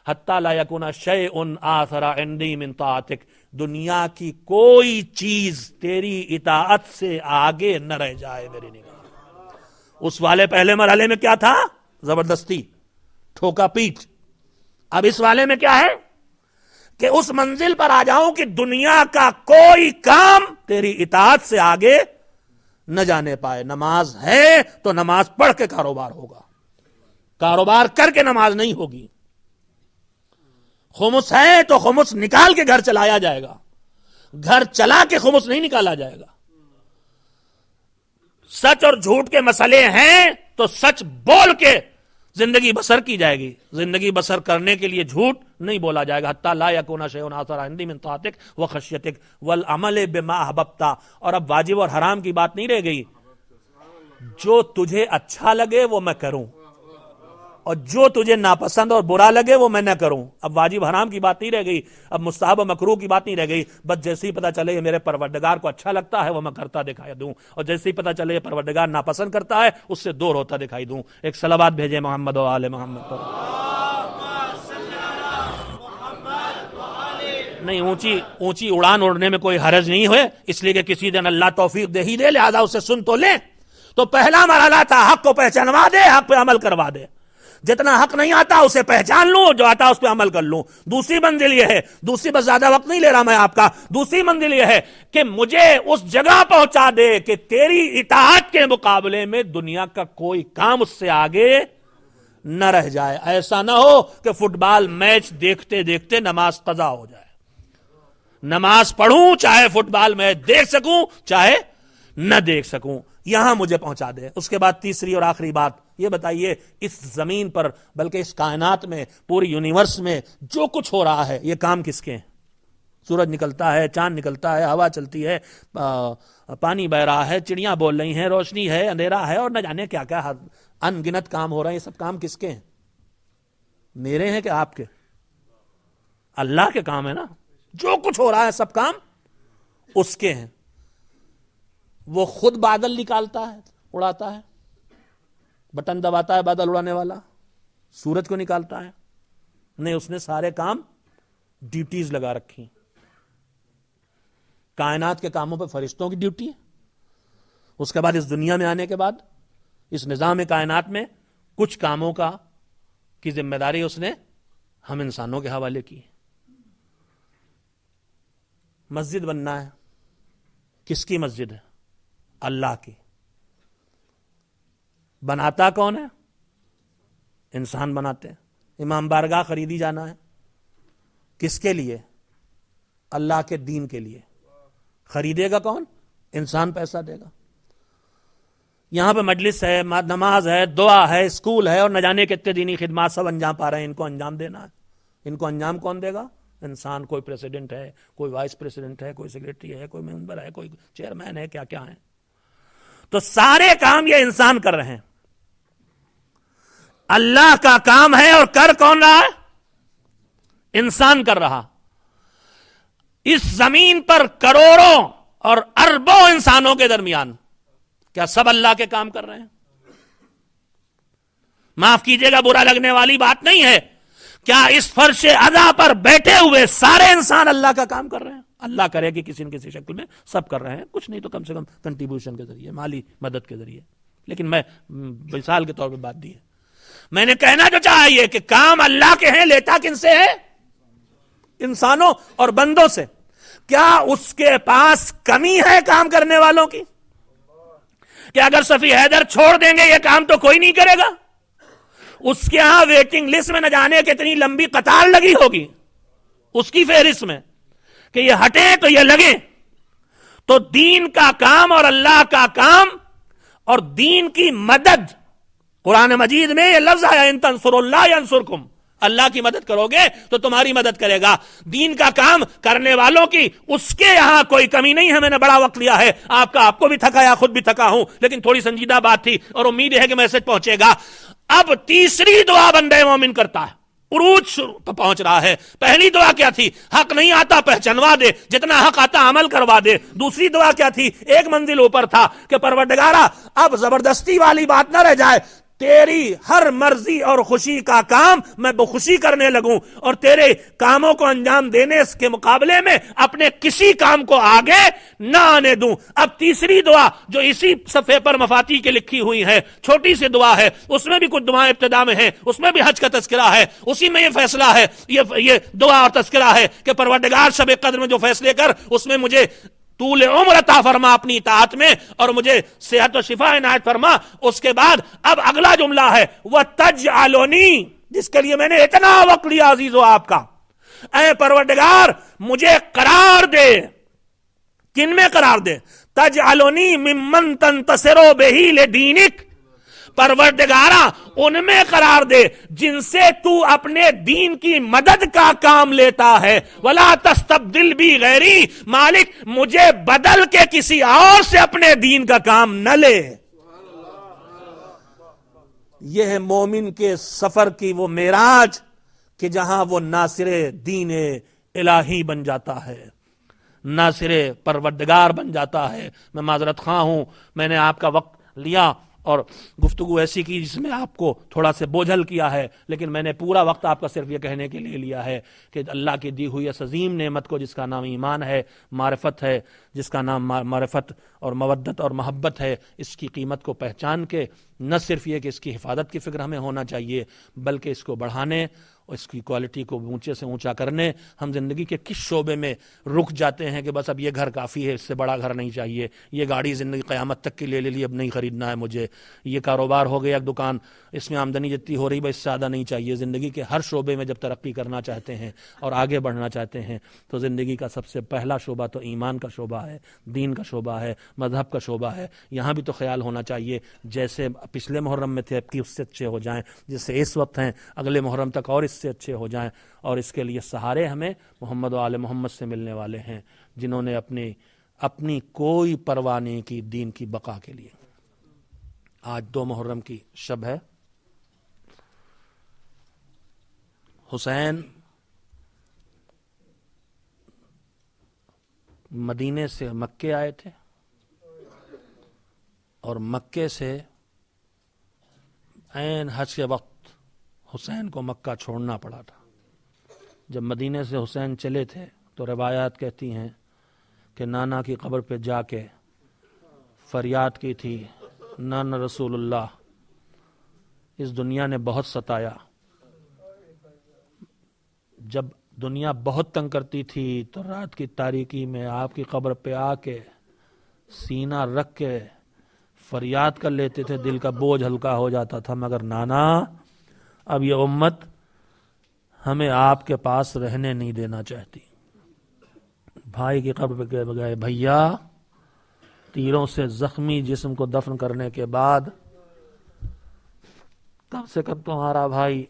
حتی لا یکون شیء آثر عندی من طاعتک، دنیا کی کوئی چیز تیری اطاعت سے آگے نہ رہ جائے میری نگاہ۔ اس والے پہلے مرحلے میں کیا تھا؟ زبردستی، ٹھوکا پیٹ۔ اب اس والے میں کیا ہے کہ اس منزل پر آ جاؤں کہ دنیا کا کوئی کام تیری اطاعت سے آگے نہ جانے پائے۔ نماز ہے تو نماز پڑھ کے کاروبار ہوگا، کاروبار کر کے نماز نہیں ہوگی۔ خمس ہے تو خمس نکال کے گھر چلایا جائے گا، گھر چلا کے خمس نہیں نکالا جائے گا۔ سچ اور جھوٹ کے مسئلے ہیں تو سچ بول کے زندگی بسر کی جائے گی، زندگی بسر کرنے کے لیے جھوٹ نہیں بولا جائے گا۔ حتی لا یکون شیء آثر عندی من طاعتک وخشیتک والعمل بما احببت۔ اور اب واجب اور حرام کی بات نہیں رہ گئی، جو تجھے اچھا لگے وہ میں کروں اور جو تجھے ناپسند اور برا لگے وہ میں نہ کروں۔ اب واجب حرام کی بات نہیں رہ گئی، اب مستحب و مکروہ کی بات نہیں رہ گئی، بس جیسے ہی پتہ چلے یہ میرے پروردگار کو اچھا لگتا ہے وہ میں کرتا دکھائی دوں، اور جیسے ہی پتہ چلے یہ پروردگار ناپسند کرتا ہے اس سے دور ہوتا دکھائی دوں۔ ایک صلوات بھیجے محمد و آل محمد پر۔ نہیں اونچی اڑان اڑنے میں کوئی حرج نہیں ہوئے، اس لیے کہ کسی دن اللہ توفیق دے ہی دے، لہذا اسے سن تو لیں۔ تو پہلا مرحلہ تھا حق کو پہچانوا دے، حق پہ عمل کروا دے۔ جتنا حق نہیں آتا اسے پہچان لوں، جو آتا اس پہ عمل کر لوں۔ دوسری منزل یہ ہے، دوسری بس زیادہ وقت نہیں لے رہا میں آپ کا، دوسری منزل یہ ہے کہ مجھے اس جگہ پہنچا دے کہ تیری اطاعت کے مقابلے میں دنیا کا کوئی کام اس سے آگے نہ رہ جائے۔ ایسا نہ ہو کہ فٹ بال میچ دیکھتے دیکھتے نماز قضا ہو جائے۔ نماز پڑھوں چاہے فٹ بال میچ دیکھ سکوں چاہے نہ دیکھ سکوں، یہاں مجھے پہنچا دے۔ اس کے بعد تیسری اور آخری بات یہ بتائیے، اس زمین پر بلکہ اس کائنات میں، پوری یونیورس میں جو کچھ ہو رہا ہے یہ کام کس کے ہیں؟ سورج نکلتا ہے، چاند نکلتا ہے، ہوا چلتی ہے، پانی بہ رہا ہے، چڑیاں بول رہی ہیں، روشنی ہے، اندھیرا ہے، اور نہ جانے کیا کیا ان گنت کام ہو رہے ہیں۔ یہ سب کام کس کے ہیں؟ میرے ہیں کہ آپ کے؟ اللہ کے کام ہے نا۔ جو کچھ ہو رہا ہے سب کام اس کے ہیں۔ وہ خود بادل نکالتا ہے، اڑاتا ہے، بٹن دباتا ہے بادل اڑانے والا، سورج کو نکالتا ہے؟ نہیں، اس نے سارے کام ڈیوٹیز لگا رکھی۔ کائنات کے کاموں پہ فرشتوں کی ڈیوٹی ہے۔ اس کے بعد اس دنیا میں آنے کے بعد اس نظام کائنات میں کچھ کاموں کی ذمہ داری اس نے ہم انسانوں کے حوالے کی۔ مسجد بننا ہے، کس کی مسجد ہے؟ اللہ کی۔ بناتا کون ہے؟ انسان بناتے ہیں۔ امام بارگاہ خریدی جانا ہے، کس کے لیے؟ اللہ کے دین کے لیے۔ خریدے گا کون؟ انسان پیسہ دے گا۔ یہاں پہ مجلس ہے، نماز ہے، دعا ہے، اسکول ہے، اور نہ جانے کتنے دینی خدمات سب انجام پا رہے ہیں۔ ان کو انجام دینا ہے۔ ان کو انجام کون دے گا؟ انسان۔ کوئی پریزیڈنٹ ہے، کوئی وائس پریزیڈنٹ ہے، کوئی سیکریٹری ہے، کوئی ممبر ہے، کوئی چیئرمین ہے، کیا کیا ہے۔ تو سارے کام یہ انسان کر رہے ہیں۔ اللہ کا کام ہے اور کر کون رہا ہے؟ انسان کر رہا۔ اس زمین پر کروڑوں اور اربوں انسانوں کے درمیان کیا سب اللہ کے کام کر رہے ہیں؟ معاف کیجیے گا، برا لگنے والی بات نہیں ہے۔ کیا اس فرش ادا پر بیٹھے ہوئے سارے انسان اللہ کا کام کر رہے ہیں؟ اللہ کرے کہ کسی نہ کسی شکل میں سب کر رہے ہیں، کچھ نہیں تو کم سے کم کنٹریبیوشن کے ذریعے، مالی مدد کے ذریعے۔ لیکن میں مثال کے طور پہ بات دی ہے۔ میں نے کہنا جو چاہا یہ کہ کام اللہ کے ہیں، لیتا کن سے ہے؟ انسانوں اور بندوں سے۔ کیا اس کے پاس کمی ہے کام کرنے والوں کی؟ کہ اگر صفی حیدر چھوڑ دیں گے یہ کام تو کوئی نہیں کرے گا؟ اس کے ہاں ویٹنگ لسٹ میں نہ جانے کتنی لمبی قطار لگی ہوگی اس کی فہرست میں کہ یہ ہٹے تو یہ لگے۔ تو دین کا کام اور اللہ کا کام اور دین کی مدد، قرآن مجید میں یہ لفظ ہے ان تنصروا اللہ ینصرکم، اللہ کی مدد کرو گے تو تمہاری مدد کرے گا۔ دین کا کام کرنے والوں کی اس کے یہاں کوئی کمی نہیں ہے۔ میں نے بڑا وقت لیا ہے، آپ کو بھی تھکایا، خود بھی تھکا ہوں، لیکن تھوڑی سنجیدہ بات تھی اور امید ہے کہ میسج پہنچے گا۔ اب تیسری دعا بندے مومن کرتا ہے، عروج پر پہنچ رہا ہے۔ پہلی دعا کیا تھی؟ حق نہیں آتا پہچانوا دے، جتنا حق آتا عمل کروا دے۔ دوسری دعا کیا تھی؟ ایک منزل اوپر تھا کہ پروردگارا اب زبردستی والی بات نہ رہ جائے، تیری ہر مرضی اور خوشی کا کام میں بخوشی کرنے لگوں اور تیرے کاموں کو انجام دینے کے مقابلے میں اپنے کسی کام کو آگے نہ آنے دوں۔ اب تیسری دعا جو اسی صفحے پر مفاتیح کے لکھی ہوئی ہے، چھوٹی سی دعا ہے، اس میں بھی کچھ دعائیں ابتدا میں ہیں، اس میں بھی حج کا تذکرہ ہے، اسی میں یہ فیصلہ ہے، یہ دعا اور تذکرہ ہے کہ پروردگار شب قدر میں جو فیصلے کر، اس میں مجھے طول عمر عطا فرما اپنی اطاعت میں، اور مجھے صحت و شفا عنایت فرما۔ اس کے بعد اب اگلا جملہ ہے وَتَجْعَلُنِي، جس کے لیے میں نے اتنا وقت لیا عزیزو آپ کا۔ اے پروردگار مجھے قرار دے، کن میں قرار دے؟ تَجْعَلُنِي مِمَّن تَنْتَصِرُ بِهِ لِدِينِكَ، پروردگارا ان میں قرار دے جن سے تو اپنے دین کی مدد کا کام لیتا ہے۔ وَلَا تَسْتَبْدِلْ بِي غَيْرِي، مالک مجھے بدل کے کسی اور سے اپنے دین کا کام نہ لے۔ یہ ہے مومن کے سفر کی وہ معراج کہ جہاں وہ ناصر دین الہی بن جاتا ہے، ناصر پروردگار بن جاتا ہے۔ میں معذرت خواہ ہوں، میں نے آپ کا وقت لیا اور گفتگو ایسی کی جس میں آپ کو تھوڑا سے بوجھل کیا ہے، لیکن میں نے پورا وقت آپ کا صرف یہ کہنے کے لیے لیا ہے کہ اللہ کی دی ہوئی اس عظیم نعمت کو جس کا نام ایمان ہے، معرفت ہے، جس کا نام معرفت اور مودت اور محبت ہے، اس کی قیمت کو پہچان کے نہ صرف یہ کہ اس کی حفاظت کی فکر ہمیں ہونا چاہیے، بلکہ اس کو بڑھانے اور اس کی کوالٹی کو اونچے سے اونچا کرنے ہم زندگی کے کس شعبے میں رک جاتے ہیں کہ بس اب یہ گھر کافی ہے، اس سے بڑا گھر نہیں چاہیے، یہ گاڑی زندگی قیامت تک کے لیے لے لی، اب نہیں خریدنا ہے مجھے، یہ کاروبار ہو گیا ایک دکان، اس میں آمدنی جتنی ہو رہی بس اس سے زیادہ نہیں چاہیے۔ زندگی کے ہر شعبے میں جب ترقی کرنا چاہتے ہیں اور آگے بڑھنا چاہتے ہیں تو زندگی کا سب سے پہلا شعبہ تو ایمان کا شعبہ ہے، دین کا شعبہ ہے، مذہب کا شعبہ ہے۔ یہاں بھی تو خیال ہونا چاہیے جیسے پچھلے محرم میں تھے اب کی اس سے اچھے ہو جائیں، جس سے اس وقت ہیں اگلے محرم تک اور اس سے اچھے ہو جائیں، اور اس کے لیے سہارے ہمیں محمد و آل محمد سے ملنے والے ہیں جنہوں نے اپنی کوئی پرواہ نہیں کی دین کی بقا کے لیے۔ آج 2 محرم کی شب ہے۔ حسین مدینے سے مکے آئے تھے اور مکے سے عین حج کے وقت حسین کو مکہ چھوڑنا پڑا تھا۔ جب مدینے سے حسین چلے تھے تو روایات کہتی ہیں کہ نانا کی قبر پہ جا کے فریاد کی تھی، نانا رسول اللہ اس دنیا نے بہت ستایا، جب دنیا بہت تنگ کرتی تھی تو رات کی تاریکی میں آپ کی قبر پہ آ کے سینہ رکھ کے فریاد کر لیتے تھے، دل کا بوجھ ہلکا ہو جاتا تھا، مگر نانا اب یہ امت ہمیں آپ کے پاس رہنے نہیں دینا چاہتی۔ بھائی کی قبر پہ گئے، بھیا تیروں سے زخمی جسم کو دفن کرنے کے بعد کم سے کم تمہارا بھائی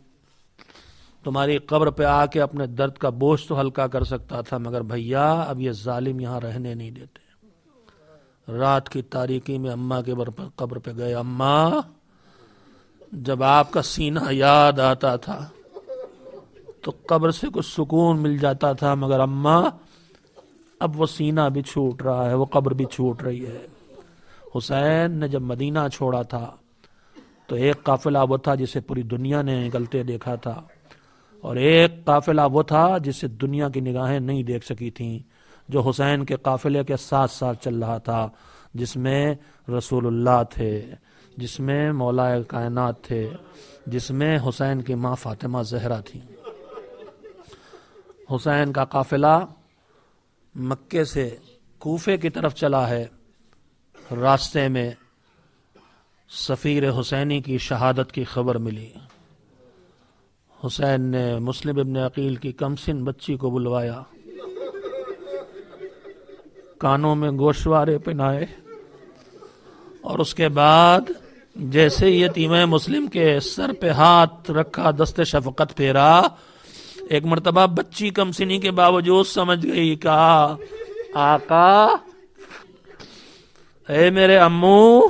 تمہاری قبر پہ آ کے اپنے درد کا بوجھ تو ہلکا کر سکتا تھا، مگر بھیا اب یہ ظالم یہاں رہنے نہیں دیتے۔ رات کی تاریکی میں اماں کے قبر پہ گئے، اماں جب آپ کا سینہ یاد آتا تھا تو قبر سے کچھ سکون مل جاتا تھا، مگر اماں اب وہ سینہ بھی چھوٹ رہا ہے، وہ قبر بھی چھوٹ رہی ہے۔ حسین نے جب مدینہ چھوڑا تھا تو ایک قافلہ وہ تھا جسے پوری دنیا نے نکلتے دیکھا تھا، اور ایک قافلہ وہ تھا جسے دنیا کی نگاہیں نہیں دیکھ سکی تھیں، جو حسین کے قافلے کے ساتھ ساتھ چل رہا تھا، جس میں رسول اللہ تھے، جس میں مولا کائنات تھے، جس میں حسین کی ماں فاطمہ زہرا تھی۔ حسین کا قافلہ مکے سے کوفے کی طرف چلا ہے، راستے میں سفیر حسینی کی شہادت کی خبر ملی۔ حسین نے مسلم ابن عقیل کی کمسن بچی کو بلوایا، کانوں میں گوشوارے پہنائے، اور اس کے بعد جیسے یتیم مسلم کے سر پہ ہاتھ رکھا، دست شفقت پھیرا، ایک مرتبہ بچی کمسنی کے باوجود سمجھ گئی، کہا آقا اے میرے امو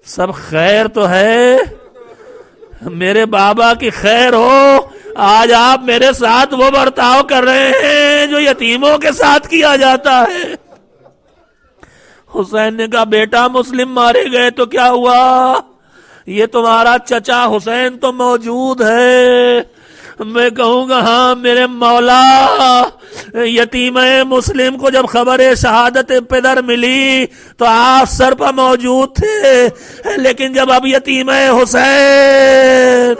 سب خیر تو ہے، میرے بابا کی خیر ہو، آج آپ میرے ساتھ وہ برتاؤ کر رہے ہیں جو یتیموں کے ساتھ کیا جاتا ہے۔ حسین نے کہا بیٹا مسلم مارے گئے تو کیا ہوا، یہ تمہارا چچا حسین تو موجود ہے، میں کہوں گا ہاں میرے مولا، یتیم مسلم کو جب خبر شہادت پدر ملی تو آپ سر پر موجود تھے، لیکن جب اب یتیم حسین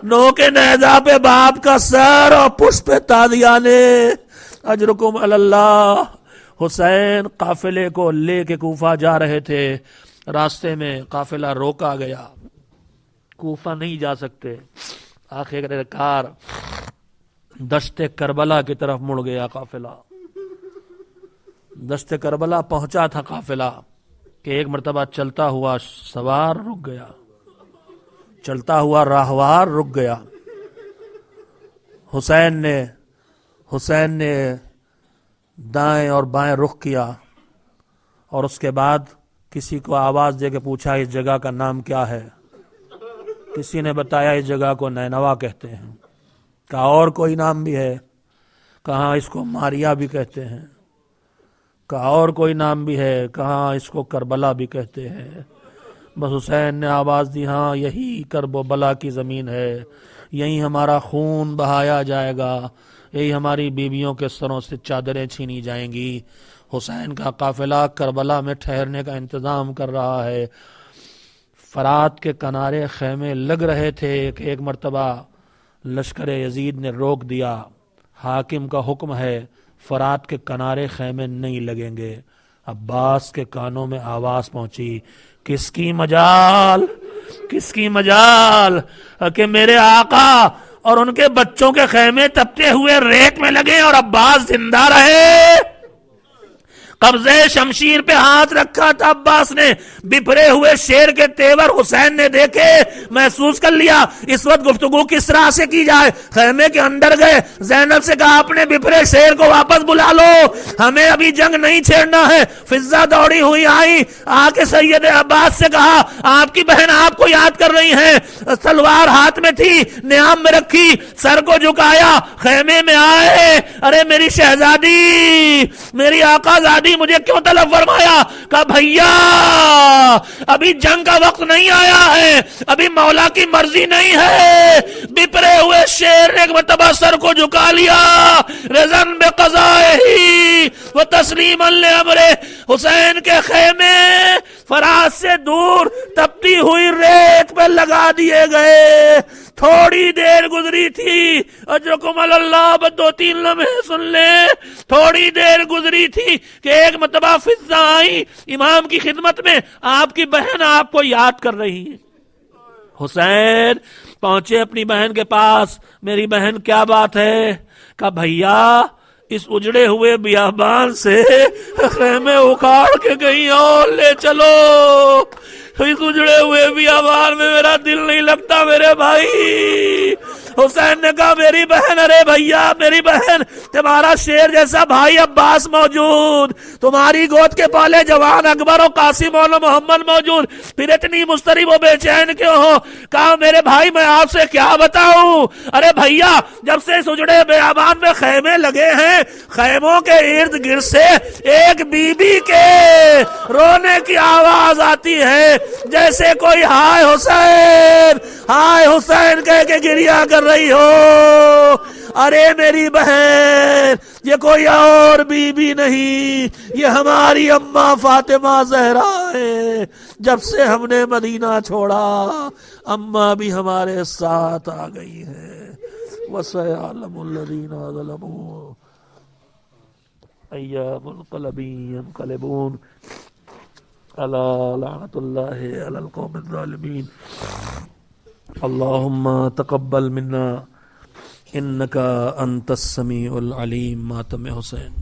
نو کے نیزہ پہ باپ کا سر اور پشت پہ تادیانے اجرکم اللہ۔ حسین قافلے کو لے کے کوفہ جا رہے تھے، راستے میں قافلہ روکا گیا، کوفہ نہیں جا سکتے، آخر کار دشت کربلا کی طرف مڑ گیا قافلہ۔ دشت کربلا پہنچا تھا قافلہ کہ ایک مرتبہ چلتا ہوا سوار رک گیا، چلتا ہوا راہوار رک گیا۔ حسین نے دائیں اور بائیں رخ کیا، اور اس کے بعد کسی کو آواز دے کے پوچھا اس جگہ کا نام کیا ہے؟ کسی نے بتایا اس جگہ کو نینوا کہتے ہیں۔ کہا اور کوئی نام بھی ہے؟ کہا اس کو ماریا بھی کہتے ہیں۔ کہا اور کوئی نام بھی ہے؟ کہا اس کو کربلا بھی کہتے ہیں۔ بس حسین نے آواز دی ہاں یہی کرب و بلا کی زمین ہے، یہی ہمارا خون بہایا جائے گا، یہی ہماری بیویوں کے سروں سے چادریں چھینی جائیں گی۔ حسین کا قافلہ کربلا میں ٹھہرنے کا انتظام کر رہا ہے۔ فرات کے کنارے خیمے لگ رہے تھے کہ ایک مرتبہ لشکر یزید نے روک دیا، حاکم کا حکم ہے فرات کے کنارے خیمے نہیں لگیں گے۔ عباس کے کانوں میں آواز پہنچی، کس کی مجال، کس کی مجال کہ میرے آقا اور ان کے بچوں کے خیمے تپتے ہوئے ریت میں لگے اور عباس زندہ رہے۔ قبضے شمشیر پہ ہاتھ رکھا تھا عباس نے، بپھرے ہوئے شیر کے تیور حسین نے دیکھے، محسوس کر لیا اس وقت گفتگو کس طرح سے کی جائے۔ خیمے کے اندر گئے، زینب سے کہا اپنے بپھرے شیر کو واپس بلا لو، ہمیں ابھی جنگ نہیں چھیڑنا ہے۔ فضہ دوڑی ہوئی آئی، آ کے سید عباس سے کہا آپ کی بہن آپ کو یاد کر رہی ہیں، تلوار ہاتھ میں تھی، نیام میں رکھی، سر کو جھکایا، خیمے میں آئے، ارے میری شہزادی، میری آقا زادی مجھے کیوں طلب فرمایا؟ کہا بھیا ابھی جنگ کا وقت نہیں آیا ہے، ابھی مولا کی مرضی نہیں ہے۔ بپرے ہوئے شیر نے ایک مرتبہ سر کو جھکا لیا، رضن بقضائہی و تسلیما لامرہ۔ حسین کے خیمے فرات سے دور تپتی ہوئی ریت پہ لگا دیے گئے۔ تھوڑی دیر گزری تھی، اجرکم اللہ، بس 2-3 لمحے سن لیں، تھوڑی دیر گزری تھی کہ ایک مرتبہ فضہ آئی امام کی خدمت میں، آپ کی بہن آپ کو یاد کر رہی ہے۔ حسین پہنچے اپنی بہن کے پاس، میری بہن کیا بات ہے؟ کہا بھیا اس اجڑے ہوئے بیابان سے خیمے اکھاڑ کے کہیں اور لے چلو، اس اجڑے ہوئے بیابان میں میرا دل نہیں لگتا میرے بھائی۔ حسین نے کہا میری بہن، ارے بھیا میری بہن، تمہارا شیر جیسا بھائی عباس موجود، تمہاری گود کے پالے جوان اکبر و قاسم اور محمد موجود، پھر اتنی مضطرب و بے چین کیوں ہو؟ کہا میرے بھائی میں آپ سے کیا بتاؤں، ارے بھیا جب سے اس اجڑے بیابان میں خیمے لگے ہیں، خیموں کے ارد گرد سے ایک بی بی کے رونے کی آواز آتی ہے، جیسے کوئی ہائے حسین، ہائے حسین کہہ کے گریا کر رہی ہو۔ ارے میری بہن یہ کوئی اور بی بی نہیں، یہ ہماری اماں فاطمہ زہرا ہے۔ جب سے ہم نے مدینہ چھوڑا اماں بھی ہمارے ساتھ آ گئی ہے۔ وَسَيَعْلَمُ الَّذِينَ ظَلَمُوا أَيَّ مُنقَلَبٍ يَنقَلِبُونَ أَلَا لَعْنَةُ اللَّهِ عَلَى الْقَوْمِ الظَّالِمِينَ۔ اللهم تقبل منا انك انت السميع العليم۔ ماتم حسین۔